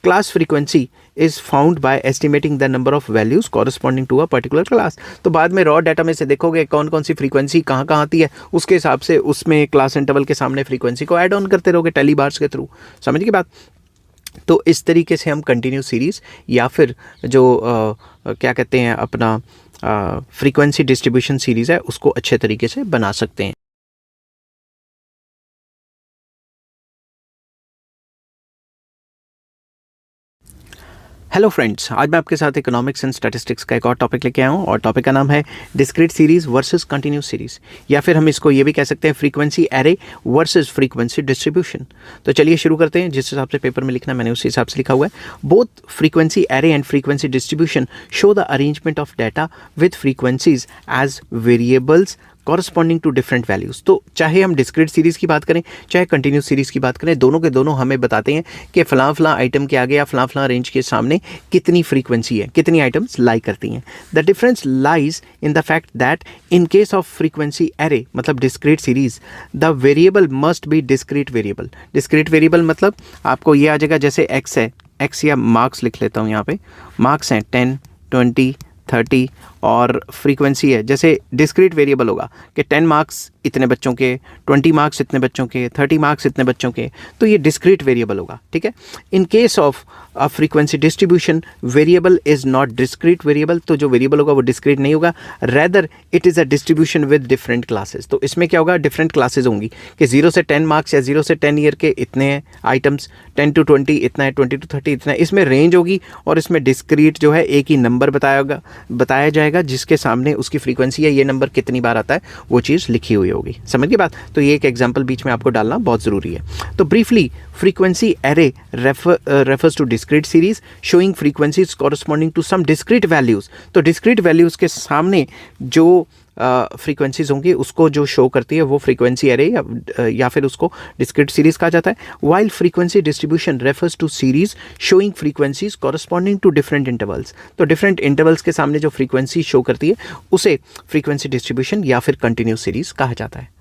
Class frequency is found by estimating the number of values corresponding to a particular class. तो बाद में रॉ डाटा में से देखोगे कौन कौन सी फ्रीक्वेंसी कहाँ कहाँ आती है, उसके हिसाब से उसमें क्लास इंटरवल के सामने फ्रीक्वेंसी को ऐड ऑन करते रहोगे टेली बार्स के थ्रू। समझ की बात? तो इस तरीके से हम कंटिन्यू सीरीज़ या फिर जो क्या कहते हैं अपना फ्रीक्वेंसी डिस्ट्रीब्यूशन सीरीज़ है उसको अच्छे तरीके से बना सकते हैं। हेलो फ्रेंड्स, आज मैं आपके साथ इकोनॉमिक्स एंड स्टैटिस्टिक्स का एक और टॉपिक लेके आया हूँ, और टॉपिक का नाम है discrete series versus continuous series, या फिर हम इसको ये भी कह सकते हैं frequency array versus frequency distribution. तो चलिए शुरू करते हैं। जिस हिसाब से पेपर में लिखना है मैंने उसी हिसाब से लिखा हुआ है। Both frequency array and frequency distribution show the arrangement of data with frequencies as variables corresponding to different values. तो चाहे हम डिस्क्रीट सीरीज़ की बात करें चाहे कंटिन्यूस सीरीज़ की बात करें, दोनों के दोनों हमें बताते हैं कि फ़लाँ फ़लाँ आइटम के आगे या फ़लाँ फ़लाँ रेंज के सामने कितनी फ्रीक्वेंसी है, कितनी आइटम्स लाई करती हैं। The difference lies in the fact that in case of frequency array मतलब discrete series the variable must be discrete variable. Discrete variable मतलब आपको ये आ जाएगा, जैसे एक्स है, एक्स या मार्क्स लिख लेता हूँ यहाँ पे, मार्क्स हैं 10 20 30 और फ्रीक्वेंसी है, जैसे डिस्क्रीट वेरिएबल होगा कि 10 मार्क्स इतने बच्चों के, 20 मार्क्स इतने बच्चों के, 30 मार्क्स इतने बच्चों के, तो ये डिस्क्रीट वेरिएबल होगा। ठीक है। In case of a frequency distribution variable is not discrete variable, तो जो वेरिएबल होगा वो डिस्क्रीट नहीं होगा, rather it is a distribution with different classes. तो इसमें क्या होगा, डिफरेंट क्लासेस होंगी कि 0 से 10 मार्क्स या 0 से 10 ईयर के इतने आइटम्स, 10 to 20 इतना है, 20 to 30 इतना है, इसमें रेंज होगी और इसमें डिस्क्रीट जो है एक ही नंबर बताया जाएगा जिसके सामने उसकी फ्रीक्वेंसी है, ये नंबर कितनी बार आता है वो चीज़ लिखी हुई होगी। समझ की बात? तो ये एक एग्जांपल बीच में आपको डालना बहुत ज़रूरी है। तो briefly frequency array refers to discrete series showing frequencies corresponding to some discrete values. तो डिस्क्रीट वैल्यूज़ के सामने जो फ्रीक्वेंसीज होंगी उसको जो शो करती है वो फ्रीक्वेंसी एरे या फिर उसको डिस्क्रीट सीरीज कहा जाता है। While frequency distribution refers to series showing frequencies corresponding to different intervals. तो डिफरेंट इंटरवल्स के सामने जो फ्रीक्वेंसी शो करती है उसे फ्रीक्वेंसी डिस्ट्रीब्यूशन या फिर कंटिन्यूस सीरीज कहा जाता है।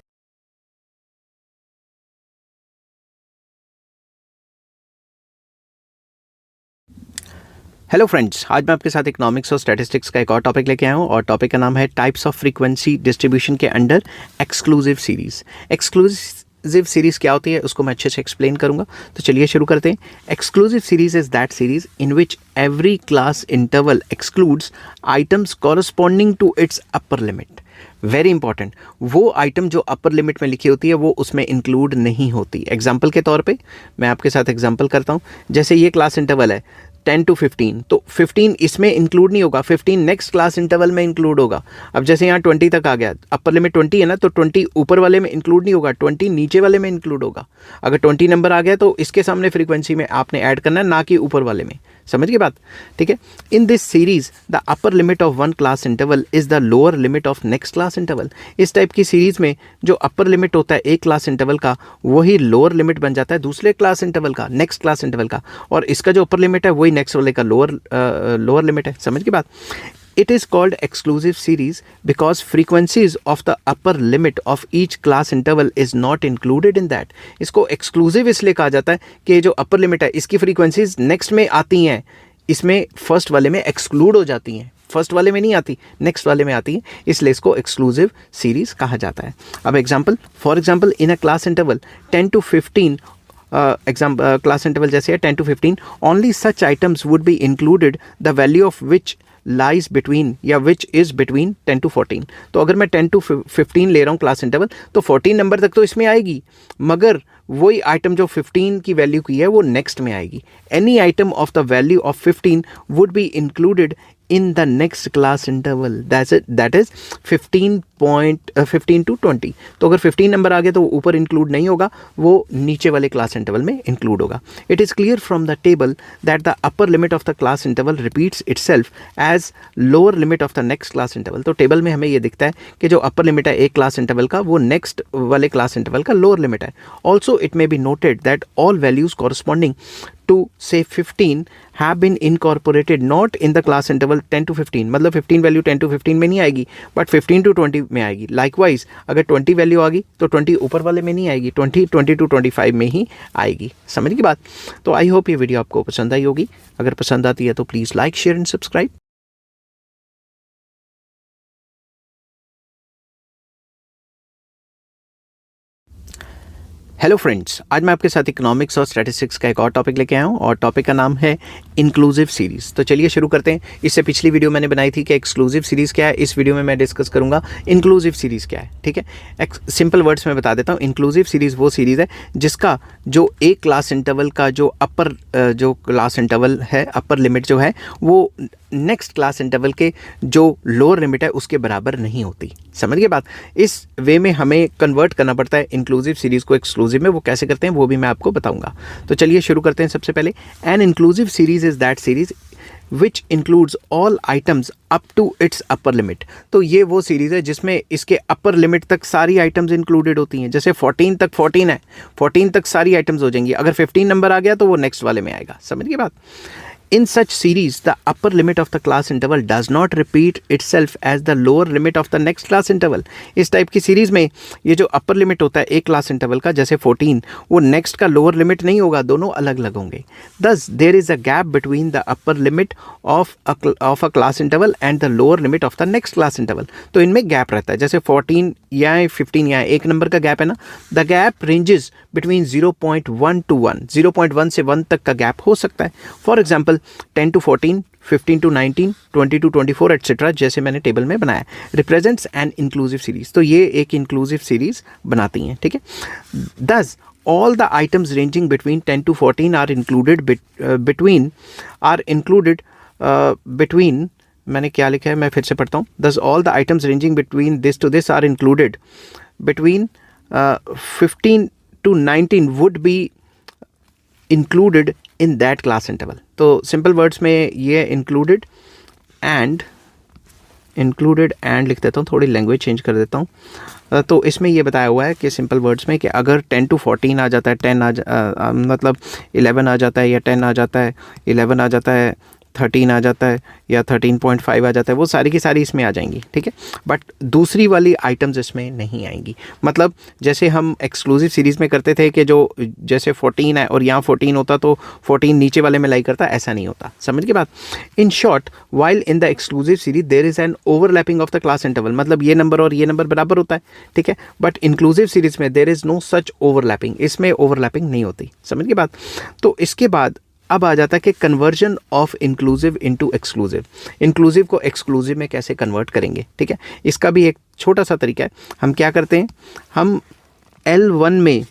हेलो फ्रेंड्स, आज मैं आपके साथ इकोनॉमिक्स और स्टैटिस्टिक्स का एक और टॉपिक लेके आया हूँ, और टॉपिक का नाम है टाइप्स ऑफ फ्रीक्वेंसी डिस्ट्रीब्यूशन के under exclusive series. Exclusive series क्या होती है उसको मैं अच्छे से एक्सप्लेन करूँगा। तो चलिए शुरू करते हैं। Exclusive series is that series in which every class interval excludes items corresponding to its upper limit. Very important, वो आइटम जो अपर लिमिट में लिखी होती है वो उसमें इंक्लूड नहीं होती। एग्जाम्पल के तौर पे मैं आपके साथ एग्जाम्पल करता हूँ, जैसे ये क्लास इंटरवल है 10 to 15, तो 15 इसमें इंक्लूड नहीं होगा, 15 नेक्स्ट क्लास इंटरवल में इंक्लूड होगा। अब जैसे यहाँ 20 तक आ गया, अपर लिमिट 20 है ना, तो 20 ऊपर वाले में इंक्लूड नहीं होगा, 20 नीचे वाले में इंक्लूड होगा। अगर 20 नंबर आ गया तो इसके सामने फ्रीक्वेंसी में आपने ऐड करना है, ना कि ऊपर वाले में। समझ गए बात, ठीक है। In this series the upper limit of one class interval is the lower limit of next class interval. इस टाइप की सीरीज में जो अपर लिमिट होता है एक क्लास इंटरवल का, वही लोअर लिमिट बन जाता है दूसरे क्लास इंटरवल का, नेक्स्ट क्लास इंटरवल का, और इसका जो अपर लिमिट है वही नेक्स्ट वाले का लोअर लिमिट है। समझ गए बात। It is called exclusive series because frequencies of the upper limit of each class interval is not included in that. इसको exclusive इसलिए कहा जाता है कि जो upper limit है इसकी frequencies next में आती हैं, इसमें first वाले में exclude हो जाती हैं, फर्स्ट वाले में नहीं आती, नेक्स्ट वाले में आती है, इसलिए इसको एक्सक्लूसिव सीरीज कहा जाता है। अब example, for example in a class interval 10 to 15, class interval जैसे है 10 to 15, only such items would be included the value of which lies between या विच इज़ बिटवीन 10 to 14। तो अगर मैं 10 to 15 ले रहा हूँ क्लास इंटरवल, तो 14 नंबर तक तो इसमें आएगी, मगर वही आइटम जो 15 की वैल्यू की है वो नेक्स्ट में आएगी। Any item of the value of 15 would be included in the next class interval, that is 15 to 20। तो अगर 15 नंबर आ गया तो वो ऊपर इंक्लूड नहीं होगा, वो नीचे वाले क्लास इंटरवल में इंक्लूड होगा। It is clear from the table that the upper limit of the class interval repeats itself as lower limit of the next class interval. तो टेबल में हमें ये दिखता है कि जो अपर लिमिट है एक क्लास इंटरवल का, वो नेक्स्ट वाले क्लास इंटरवल का लोअर लिमिट है। Also it may be noted that all values corresponding to say 15 have been incorporated not in the class interval 10 to 15, मतलब 15 वैल्यू 10 to 15 में नहीं आएगी, बट 15 to 20 में आएगी। लाइकवाइज अगर 20 वैल्यू आ गई तो 20 ऊपर वाले में नहीं आएगी, 20 to 25 में ही आएगी। समझ की बात। तो आई होप ये वीडियो आपको पसंद आई होगी। अगर पसंद आती है तो please like, share and subscribe. Hello friends, आज मैं आपके साथ इकोनॉमिक्स और स्टैटिस्टिक्स का एक और टॉपिक लेके आया हूँ, और टॉपिक का नाम है इंक्लूसिव सीरीज़। तो चलिए शुरू करते हैं। इससे पिछली वीडियो मैंने बनाई थी कि एक्सक्लूसिव सीरीज़ क्या है, इस वीडियो में मैं डिस्कस करूँगा इंक्लूसिव सीरीज़ क्या है। ठीक है, सिंपल वर्ड्स में बता देता हूँ। इंक्लूसिव सीरीज़ वो सीरीज़ है जिसका जो एक क्लास इंटरवल का जो अपर जो क्लास इंटरवल है, अपर लिमिट जो है, वो नेक्स्ट क्लास इंटरवल के जो लोअर लिमिट है उसके बराबर नहीं होती। समझ गए बात। इस वे में हमें कन्वर्ट करना पड़ता है इंक्लूसिव सीरीज़ को एक्सक्लूसिव में। वो कैसे करते हैं वो भी मैं आपको बताऊंगा। तो चलिए शुरू करते हैं। सबसे पहले, an inclusive series is that series which includes all items up to its upper limit. तो ये वो सीरीज़ है जिसमें इसके अपर लिमिट तक सारी आइटम्स इंक्लूडेड होती हैं। जैसे 14 तक 14 है, 14 तक सारी आइटम्स हो जाएंगी। अगर 15 नंबर आ गया तो वो नेक्स्ट वाले में आएगा। समझ गए बात। In such series, the upper limit of the class interval does not repeat itself as the lower limit of the next class interval. इस टाइप की सीरीज़ में ये जो अपर लिमिट होता है एक क्लास इंटरवल का, जैसे 14, वो नेक्स्ट का लोअर लिमिट नहीं होगा, दोनों अलग अलग होंगे। Thus, there is a gap between the upper limit of a class interval and the lower limit of the next class interval. तो इनमें गैप रहता है। जैसे 14 या 15 या एक नंबर का गैप है ना, the gap ranges between 0.1 to 1, 0.1 से 1 तक का गैप हो सकता है। For example 10 to 14, 15 to 19, 20 to 24 etcetera, जैसे मैंने टेबल में बनाया, रिप्रेजेंट्स एन इंक्लूसिव सीरीज। तो ये एक इंक्लूसिव सीरीज बनाती हैं। ठीक है। दस all the items ranging between 10 to 14 are included between मैंने क्या लिखा है, मैं फिर से पढ़ता हूँ। Thus all the items ranging between this to this are included between 15 to 19 would be included in that class interval। तो सिंपल वर्ड्स में ये included and लिख देता हूँ, थोड़ी लैंग्वेज चेंज कर देता हूँ। तो इसमें ये बताया हुआ है कि सिंपल वर्ड्स में कि अगर 10 to 14 आ जाता है, मतलब 11 आ जाता है, या 10 आ जाता है, 11 आ जाता है, 13 आ जाता है, या 13.5 आ जाता है, वो सारी की सारी इसमें आ जाएंगी। ठीक है, बट दूसरी वाली आइटम्स इसमें नहीं आएंगी। मतलब जैसे हम एक्सक्लूसिव सीरीज़ में करते थे कि जो जैसे 14 है और यहाँ 14 होता तो 14 नीचे वाले में लाई करता, ऐसा नहीं होता। समझ के बात। In short, while in the exclusive series there is an overlapping of the class interval, मतलब ये नंबर और ये नंबर बराबर होता है। ठीक है, बट इंक्लूसिव सीरीज़ में there is no such overlapping, इसमें ओवरलैपिंग नहीं होती। समझ के बात। तो इसके बाद अब आ जाता है कि conversion of inclusive into exclusive, inclusive को एक्सक्लूसिव में कैसे कन्वर्ट करेंगे, ठीक है। इसका भी एक छोटा सा तरीका है। हम क्या करते हैं, हम L1 में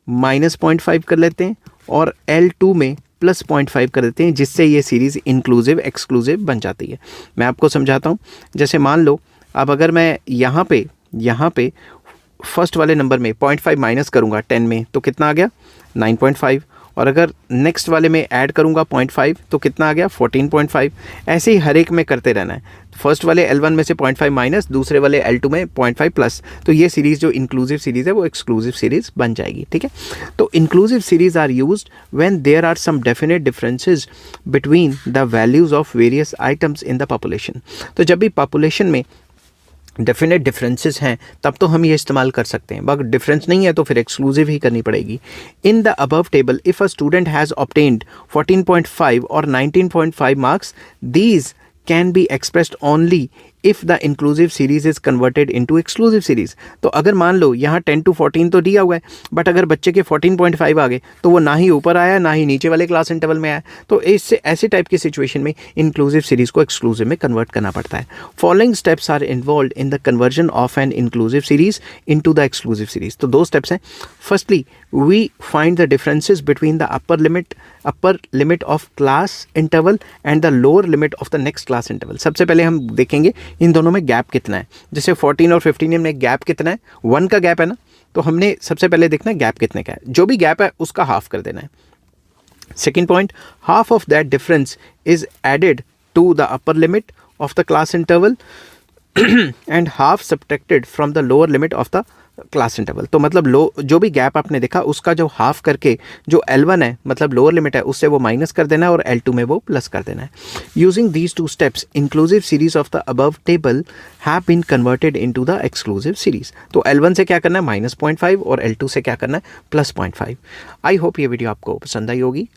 -0.5 कर लेते हैं और L2 में +0.5 कर देते हैं, जिससे ये सीरीज़ इंक्लूसिव एक्सक्लूसिव बन जाती है। मैं आपको समझाता हूँ। जैसे मान लो अब अगर मैं यहाँ पे फर्स्ट वाले नंबर में 0.5 माइनस करूँगा 10 में, तो कितना आ गया 9.5, और अगर नेक्स्ट वाले में ऐड करूँगा 0.5 तो कितना आ गया 14.5। ऐसे ही हर एक में करते रहना है। फर्स्ट वाले L1 में से 0.5 माइनस, दूसरे वाले L2 में 0.5 प्लस, तो ये सीरीज़ जो इंक्लूसिव सीरीज़ है वो एक्सक्लूसिव सीरीज़ बन जाएगी, ठीक है। तो inclusive series are used when there are some definite differences between the values of various items in the population. तो जब भी पॉपुलेशन में डेफिनेट डिफरेंसेस हैं तब तो हम ये इस्तेमाल कर सकते हैं, अगर डिफरेंस नहीं है तो फिर एक्सक्लूसिव ही करनी पड़ेगी। इन the above table if a student has obtained 14.5 और 19.5 marks, these can be expressed only if the inclusive series is converted into exclusive series. तो अगर मान लो यहाँ 10 to 14 तो दिया हुआ है, बट अगर बच्चे के 14.5 आ गए तो वो ना ही ऊपर आया ना ही नीचे वाले क्लास इंटरवल में आया, तो इससे ऐसे टाइप की सिचुएशन में इंक्लूसिव सीरीज़ को एक्सक्लूसिव में कन्वर्ट करना पड़ता है। Following steps are involve in the conversion of an inclusive series into the exclusive series. तो 2 स्टेप्स हैं। Firstly we find the differences between the upper limit of class interval and the lower limit of the next class interval. सबसे पहले हम देखेंगे इन दोनों में gap कितना है। जैसे 14 और 15 में गैप कितना है, 1 का गैप है ना, तो हमने सबसे पहले देखना है गैप कितने का है। जो भी गैप है उसका हाफ कर देना है। Second point, half of that difference is added to the upper limit of the class interval and half subtracted from the lower limit of the class interval. तो मतलब जो भी गैप आपने देखा उसका जो हाफ करके जो L1 है मतलब लोअर लिमिट है उससे वो माइनस कर देना है और L2 में वो प्लस कर देना है। Using these 2 steps inclusive series of the above table have been converted into the exclusive series. तो L1 से क्या करना है -0.5 और L2 से क्या करना है +0.5। आई होप ये वीडियो आपको पसंद आई होगी।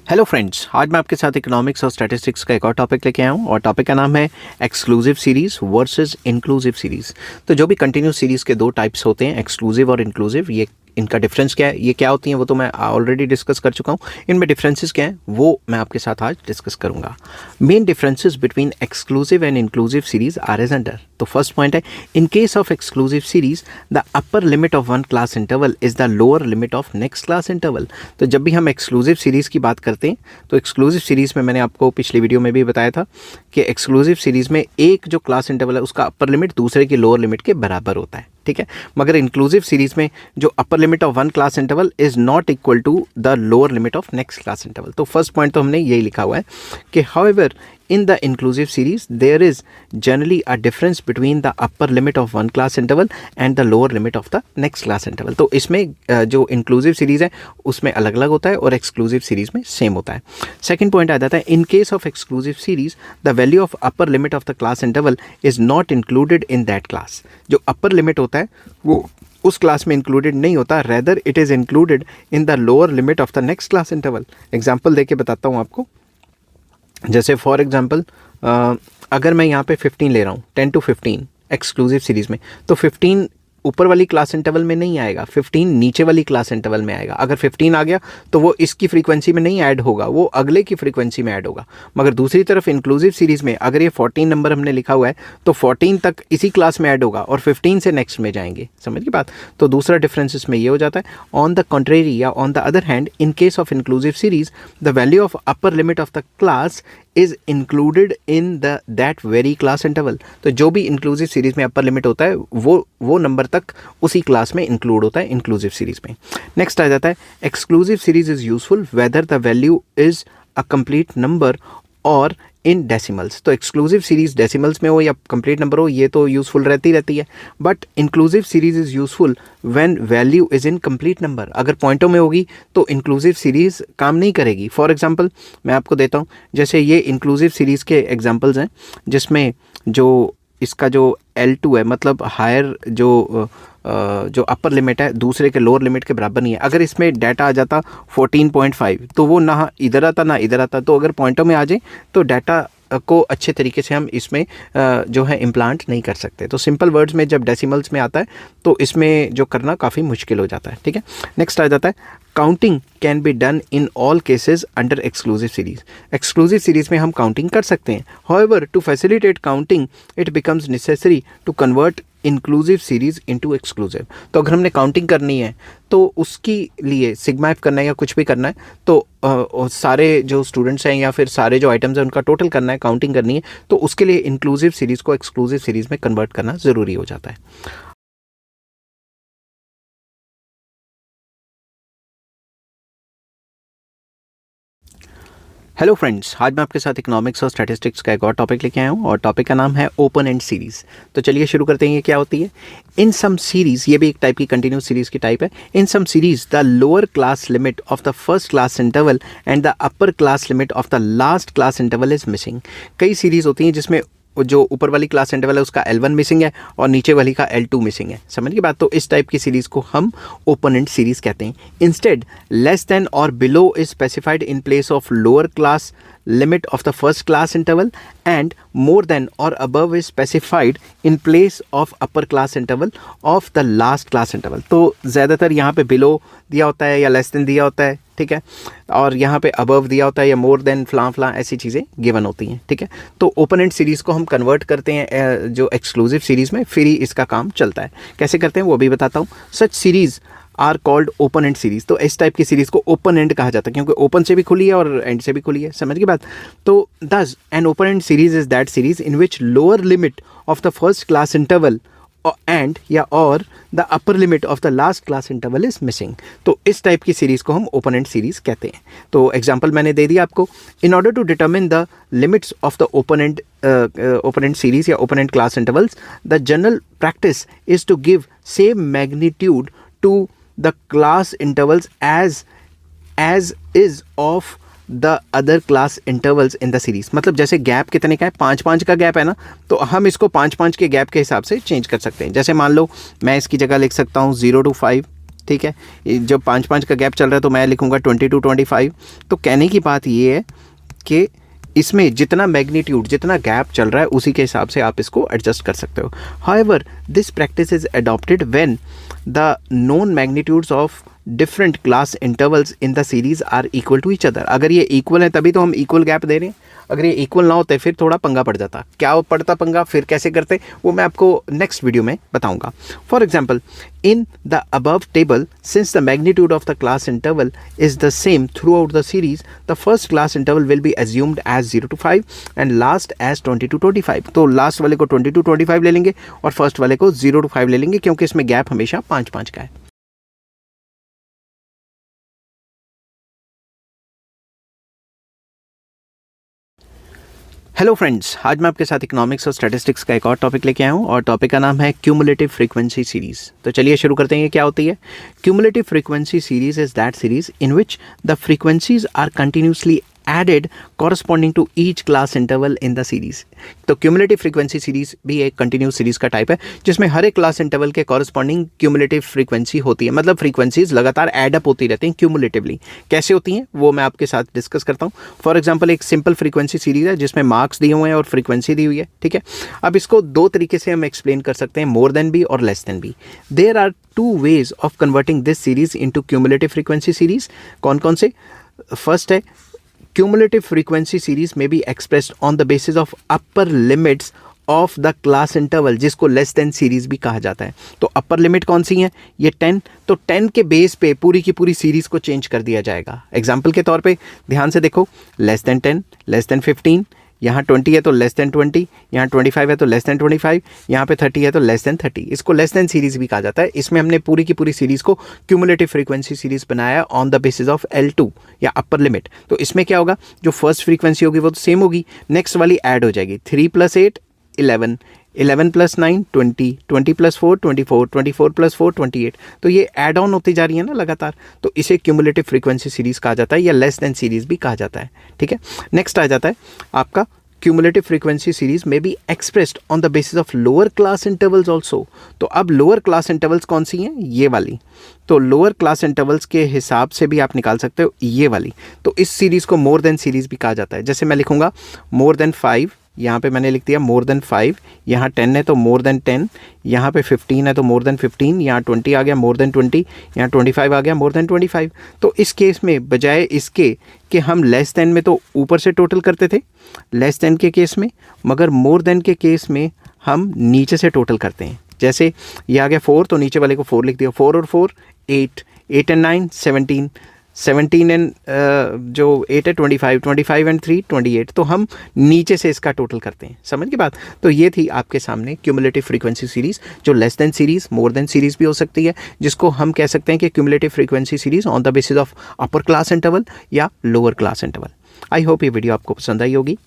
हेलो फ्रेंड्स, आज मैं आपके साथ इकोनॉमिक्स और स्टैटिस्टिक्स का एक और टॉपिक लेके आया हूँ और टॉपिक का नाम है exclusive series versus inclusive series. तो जो भी कंटिन्यूस सीरीज़ के 2 टाइप्स होते हैं, एक्सक्लूसिव और इंक्लूसिव, ये इनका डिफरेंस क्या है, ये क्या होती हैं वो तो मैं ऑलरेडी डिस्कस कर चुका हूँ। इनमें डिफरेंसेस क्या हैं वो मैं आपके साथ आज डिस्कस करूँगा। Main differences between exclusive and inclusive series are as under. तो फर्स्ट पॉइंट है, in case of exclusive series the upper limit of 1 class interval is the lower limit of next class interval. तो जब भी हम exclusive series की बात करते हैं तो एक्सक्लूसिव सीरीज़ में मैंने आपको पिछली वीडियो में भी बताया था कि एक्सक्लूसिव सीरीज़ में एक जो क्लास इंटरवल है उसका अपर लिमिट दूसरे की लोअर लिमिट के बराबर होता है, ठीक है। मगर इंक्लूसिव सीरीज में जो upper limit of 1 class interval is not equal to the lower limit of next class interval. तो फर्स्ट पॉइंट तो हमने यही लिखा हुआ है कि however in the inclusive series there is generally a difference between the upper limit of 1 class interval and the lower limit of the next class interval। तो इसमें जो inclusive series है उसमें अलग अलग होता है और exclusive series में सेम होता है। सेकेंड पॉइंट आ जाता है, in case of exclusive series the value of upper limit of the class interval is not included in that class। जो upper limit होता है वो उस क्लास में इंक्लूडेड नहीं होता, rather it is included in the lower limit of the next class interval. Example देके बताता हूँ आपको। जैसे फॉर एग्जांपल अगर मैं यहाँ पे 15 ले रहा हूँ, 10 to 15 एक्सक्लूसिव सीरीज़ में, तो 15 ऊपर वाली क्लास इंटरवल में नहीं आएगा, 15 नीचे वाली क्लास इंटरवल में आएगा। अगर 15 आ गया तो वो इसकी फ्रीक्वेंसी में नहीं ऐड होगा, वो अगले की फ्रीक्वेंसी में ऐड होगा। मगर दूसरी तरफ इंक्लूसिव सीरीज़ में अगर ये 14 नंबर हमने लिखा हुआ है तो 14 तक इसी क्लास में ऐड होगा और 15 से नेक्स्ट में जाएंगे। समझ की बात। तो दूसरा डिफरेंस इसमें ये हो जाता है। ऑन द कॉन्ट्रेरी या on the other hand, in case of inclusive series the value of upper limit of the class is included in the that very class interval. तो जो भी इंक्लूसिव सीरीज में अपर लिमिट होता है वो number तक उसी क्लास में इंक्लूड होता है इंक्लूसिव सीरीज में। नेक्स्ट आ जाता है, exclusive series is useful whether the value is a complete number और इन डेसिमल्स। तो एक्सक्लूसिव सीरीज डेसिमल्स में हो या कंप्लीट नंबर हो, ये तो यूज़फुल रहती है। But inclusive series is useful when value is in complete number. अगर पॉइंटों में होगी तो इंक्लूसिव सीरीज़ काम नहीं करेगी। फॉर एग्जांपल मैं आपको देता हूँ, जैसे ये इंक्लूसिव सीरीज़ के एग्जांपल्स हैं जिसमें जो इसका जो L2 है मतलब हायर जो अपर लिमिट है दूसरे के लोअर लिमिट के बराबर नहीं है। अगर इसमें डाटा आ जाता 14.5 तो वो ना इधर आता ना इधर आता। तो अगर पॉइंटों में आ जाए तो डाटा को अच्छे तरीके से हम इसमें जो है इम्प्लांट नहीं कर सकते। तो सिंपल वर्ड्स में जब डेसिमल्स में आता है तो इसमें जो करना काफ़ी मुश्किल हो जाता है, ठीक है। नेक्स्ट आ जाता है counting can be done in all cases under exclusive series. Exclusive series में हम काउंटिंग कर सकते हैं। However to facilitate counting it becomes necessary to convert inclusive series into exclusive. तो अगर हमने काउंटिंग करनी है तो उसके लिए सिग्मा एफ करना है या कुछ भी करना है तो सारे जो स्टूडेंट्स हैं या फिर सारे जो आइटम्स हैं उनका टोटल करना है, काउंटिंग करनी है, तो उसके लिए इंक्लूसिव सीरीज को एक्सक्लूसिव सीरीज में कन्वर्ट करना ज़रूरी हो जाता है। हेलो फ्रेंड्स, आज मैं आपके साथ इकोनॉमिक्स और स्टैटिस्टिक्स का एक और टॉपिक लेके आया हूँ और टॉपिक का नाम है ओपन एंड सीरीज़। तो चलिए शुरू करते हैं। ये क्या होती है? इन सम सीरीज़, ये भी एक टाइप की कंटिन्यूस सीरीज़ की टाइप है। In some series the lower class limit of the first class interval and the upper class limit of the last class interval is missing. कई series होती हैं जिसमें जो ऊपर वाली क्लास इंटरवल है उसका L1 मिसिंग है और नीचे वाली का L2 मिसिंग है। समझ की बात? तो इस टाइप की सीरीज़ को हम ओपन एंड सीरीज़ कहते हैं। इंस्टेड लेस देन और below is specified in place of lower class limit of the first class interval and more than or above is specified in place of upper class interval of the last class interval। तो ज़्यादातर यहाँ पे below दिया होता है या less than दिया होता है, ठीक है, और यहाँ पे above दिया होता है या more than फलां फलां ऐसी चीज़ें given होती हैं, ठीक है। तो ओपन एंड सीरीज़ को हम कन्वर्ट करते हैं जो एक्सक्लूसिव सीरीज़ में, फिर ही इसका काम चलता है। कैसे करते हैं वो भी बताता हूँ। Such series are called open end series. तो इस टाइप की सीरीज को ओपन एंड कहा जाता है क्योंकि ओपन से भी खुली है और एंड से भी खुली है। समझ की बात? तो दस an open end series is that series in which lower limit of the first class interval and या और the upper limit of the last class interval is missing. तो इस टाइप की सीरीज को हम ओपन एंड सीरीज कहते हैं। तो एग्जांपल मैंने दे दिया आपको। In order to determine the limits of the open end series या open end class intervals, the general practice is to give same magnitude to the class intervals as is of the other class intervals in the series। मतलब जैसे gap कितने का है, 5-5 का gap है ना, तो हम इसको 5-5 के गैप के हिसाब से चेंज कर सकते हैं। जैसे मान लो मैं इसकी जगह लिख सकता हूँ 0 to 5, ठीक है। जब 5-5 का गैप चल रहा है तो मैं लिखूँगा 20 to 25। तो कहने की बात ये है कि इसमें जितना मैग्नीट्यूड, जितना गैप चल रहा है उसी के हिसाब से आप इसको एडजस्ट कर सकते हो। However this practice is adopted when the known magnitudes of different class intervals in the series are equal to each other. अगर ये इक्वल है तभी तो हम इक्वल गैप दे रहे हैं। अगर ये इक्वल ना होते फिर थोड़ा पंगा पड़ जाता। क्या पड़ता पंगा, फिर कैसे करते, वो मैं आपको नेक्स्ट वीडियो में बताऊंगा। For example in the above table, since the magnitude of the class interval is the same throughout the series, the first class interval will be assumed as 0 to 5 and last as 20 to 25। तो last वाले को 20 to 25 ले लेंगे और first वाले को 0 to 5 ले लेंगे क्योंकि इसमें गैप हमेशा 5-5 का है। हेलो फ्रेंड्स, आज मैं आपके साथ इकोनॉमिक्स और स्टैटिस्टिक्स का एक और टॉपिक लेके आया हूँ और टॉपिक का नाम है क्यूमुलेटिव फ्रीक्वेंसी सीरीज। तो चलिए शुरू करते हैं। ये क्या होती है? Cumulative frequency series is that series in which the frequencies are continuously added corresponding to each class interval in the series. तो क्यूमुलेटिव फ्रीक्वेंसी सीरीज भी एक कंटिन्यूस सीरीज का टाइप है जिसमें हर एक क्लास इंटरवल के कॉरस्पॉन्डिंग क्यूमुलेटिव फ्रीक्वेंसी होती है। मतलब फ्रीक्वेंसीज लगातार एडअप होती रहती हैं क्यूमुलेटिवली। कैसे होती हैं वो मैं आपके साथ डिस्कस करता हूँ। फॉर एग्जाम्पल एक सिंपल फ्रीक्वेंसी सीरीज है जिसमें मार्क्स दिए हुए हैं और फ्रीक्वेंसी दी हुई है, ठीक है। अब इसको दो तरीके से हम एक्सप्लेन कर सकते हैं, मोर देन बी और less than B. There are 2 ways of converting this series into cumulative frequency series. कौन कौन से? फर्स्ट है cumulative frequency series may be expressed on the basis of upper limits of the class interval, जिसको less than series भी कहा जाता है। तो upper limit कौन सी है? ये 10। तो 10 के बेस पे पूरी की पूरी सीरीज को चेंज कर दिया जाएगा। एग्जाम्पल के तौर पे ध्यान से देखो, लेस देन 10, लेस देन 15, यहाँ 20 है तो लेस देन 20, यहाँ 25 है तो लेस देन 25, यहाँ पे 30 है तो लेस देन 30। इसको लेस देन सीरीज भी कहा जाता है। इसमें हमने पूरी की पूरी सीरीज को क्यूमुलेटिव फ्रीक्वेंसी सीरीज बनाया on the basis of L2 या अपर लिमिट। तो इसमें क्या होगा, जो फर्स्ट फ्रीक्वेंसी होगी वो तो सेम होगी, नेक्स्ट वाली ऐड हो जाएगी। 3 + 8 11, 11 + 9 20, 20 + 4 24, 24 + 4 28। तो ये ऐड ऑन होती जा रही है ना लगातार, तो इसे क्यूमुलेटिव फ्रीक्वेंसी सीरीज कहा जाता है या लेस देन सीरीज भी कहा जाता है, ठीक है। नेक्स्ट आ जाता है आपका cumulative frequency series may be expressed on the basis of lower class intervals also। तो अब lower class intervals कौन सी हैं? ये वाली। तो lower class intervals के हिसाब से भी आप निकाल सकते हो ये वाली। तो इस सीरीज़ को more than सीरीज़ भी कहा जाता है। जैसे मैं लिखूँगा more than 5, यहाँ पे मैंने लिख दिया more than 5, यहाँ 10 है तो more than 10, यहाँ पे 15 है तो more than 15, यहाँ 20 आ गया more than 20, यहाँ 25 आ गया more than 25। तो इस केस में बजाय इसके कि हम लेस देन में तो ऊपर से टोटल करते थे लेस देन के केस में, मगर मोर देन के केस में हम नीचे से टोटल करते हैं। जैसे ये आ गया 4 तो नीचे वाले को 4 लिख दिया, 4 और 4 8, 8 and 9 17, 17 एंड जो 8 है 25, 25 एंड 3 28। तो हम नीचे से इसका टोटल करते हैं। समझ की बात? तो ये थी आपके सामने क्यूमुलेटिव फ्रीक्वेंसी सीरीज़, जो less than series more than series भी हो सकती है, जिसको हम कह सकते हैं कि cumulative frequency series on the basis of upper class interval या lower class interval. I hope ये वीडियो आपको पसंद आई होगी।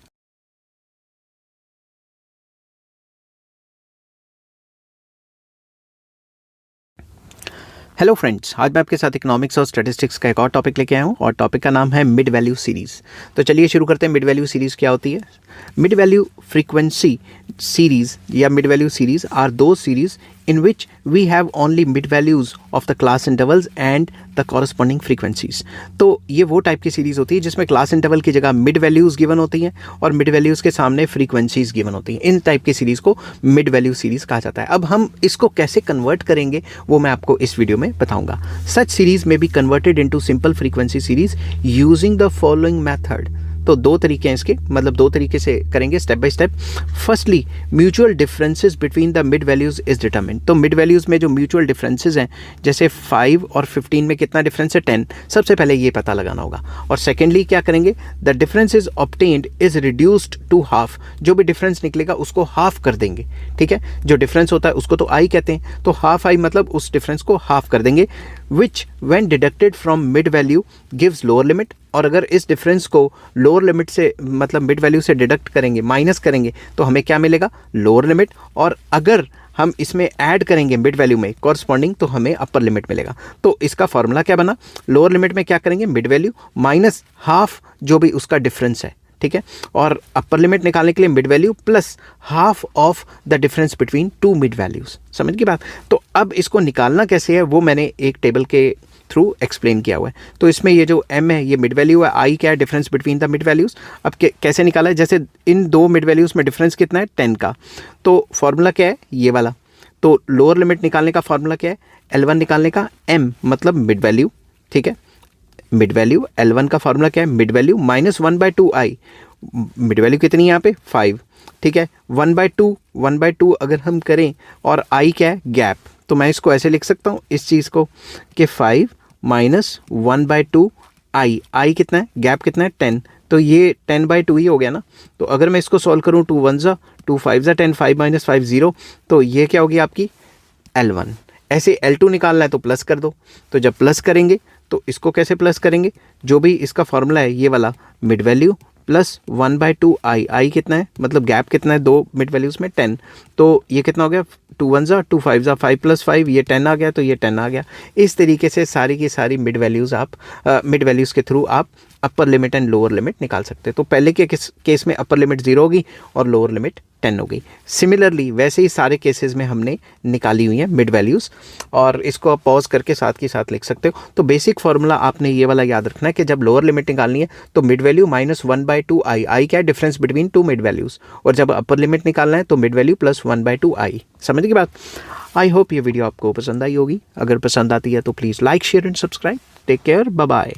हेलो फ्रेंड्स, आज मैं आपके साथ इकोनॉमिक्स और स्टैटिस्टिक्स का एक और टॉपिक लेके आया हूँ और टॉपिक का नाम है मिड वैल्यू सीरीज़। तो चलिए शुरू करते हैं। मिड वैल्यू सीरीज़ क्या होती है? मिड वैल्यू फ्रीक्वेंसी सीरीज़ या मिड वैल्यू सीरीज़ आर दो series in which we have only mid values of the class intervals and the corresponding frequencies। तो ये वो टाइप की सीरीज़ होती है जिसमें क्लास इंटरवल की जगह मिड वैल्यूज़ गिवन होती हैं और मिड वैल्यूज़ के सामने फ्रीक्वेंसीज़ गिवन होती हैं। इन टाइप की सीरीज़ को मिड वैल्यू सीरीज़ कहा जाता है। अब हम इसको कैसे कन्वर्ट करेंगे वो मैं आपको इस वीडियो में बताऊँगा। सच सीरीज़ में be converted into simple frequency series using the following method. तो दो तरीके हैं इसके, मतलब दो तरीके से करेंगे step by step. Firstly mutual differences between the mid values is determined. तो मिड वैल्यूज़ में जो म्यूचुअल डिफरेंसेस हैं, जैसे 5 और 15 में कितना डिफरेंस है 10, सबसे पहले ये पता लगाना होगा। और सेकेंडली क्या करेंगे, the difference is obtained is reduced to half. जो भी डिफरेंस निकलेगा उसको हाफ कर देंगे। ठीक है, जो डिफरेंस होता है उसको तो आई कहते हैं, तो हाफ आई मतलब उस डिफरेंस को हाफ कर देंगे। विच when deducted from mid value gives lower limit. और अगर इस डिफरेंस को लोअर लिमिट से मतलब मिड वैल्यू से डिडक्ट करेंगे, माइनस करेंगे, तो हमें क्या मिलेगा? Lower limit. और अगर हम इसमें ऐड करेंगे मिड वैल्यू में कॉरस्पॉन्डिंग, तो हमें अपर लिमिट मिलेगा। तो इसका फॉर्मूला क्या बना? लोअर लिमिट में क्या करेंगे? मिड वैल्यू माइनस हाफ जो भी उसका डिफरेंस है। ठीक है, और अपर लिमिट निकालने के लिए mid value plus half of the difference between two mid values. समझ की बात? तो अब इसको निकालना कैसे है वो मैंने एक टेबल के थ्रू एक्सप्लेन किया हुआ है। तो इसमें ये जो m है ये मिड वैल्यू है, आई क्या है? Difference between the mid values. अब कैसे निकाला है? जैसे इन दो मिड वैल्यूज़ में डिफरेंस कितना है? 10 का। तो फॉर्मूला क्या है? ये वाला। तो लोअर लिमिट निकालने का फॉर्मूला क्या है? L1 निकालने का, m मतलब मिड वैल्यू। ठीक है, मिड वैल्यू L1 का फॉर्मूला क्या है? Mid value minus 1/2i। Mid value कितनी है यहाँ पे? 5। ठीक है, 1/2 अगर हम करें और i क्या है? गैप। तो मैं इसको ऐसे लिख सकता हूँ इस चीज़ को कि 5 माइनस 1/2 आई कितना है? गैप कितना है? 10। तो ये 10/2 ही हो गया ना। तो अगर मैं इसको सॉल्व करूँ 2 1 ज़ा 2 5 ज़ा 10, 5 माइनस 5 0, तो ये क्या होगी आपकी? L1। ऐसे L2 निकालना है तो प्लस कर दो। तो जब प्लस करेंगे तो इसको कैसे प्लस करेंगे? जो भी इसका फॉर्मूला है ये वाला, मिड वैल्यू प्लस 1/2 आई कितना है? मतलब गैप कितना है दो मिड वैल्यूज़ में? 10। तो ये कितना हो गया? 2 1 ज़ा 2 5 ज़ा 5 + 5, ये 10 आ गया, तो ये 10 आ गया। इस तरीके से सारी की सारी मिड वैल्यूज़ आप मिड वैल्यूज़ के थ्रू आप अपर लिमिट एंड लोअर लिमिट निकाल सकते हैं। तो पहले के केस में अपर लिमिट 0 होगी और लोअर लिमिट 10 हो गई। सिमिलरली वैसे ही सारे केसेस में हमने निकाली हुई हैं मिड वैल्यूज़, और इसको आप पॉज करके साथ के साथ लिख सकते हो। तो बेसिक फार्मूला आपने ये वाला याद रखना है कि जब लोअर लिमिट निकालनी है तो मिड वैल्यू माइनस 1/2 आई क्या है? Difference between two mid values. और जब अपर लिमिट निकालना है तो मिड वैल्यू प्लस 1/2 आई। समझ की बात? आई होप ये वीडियो आपको पसंद आई होगी। अगर पसंद आती है तो please like share and subscribe. Take care, bye bye.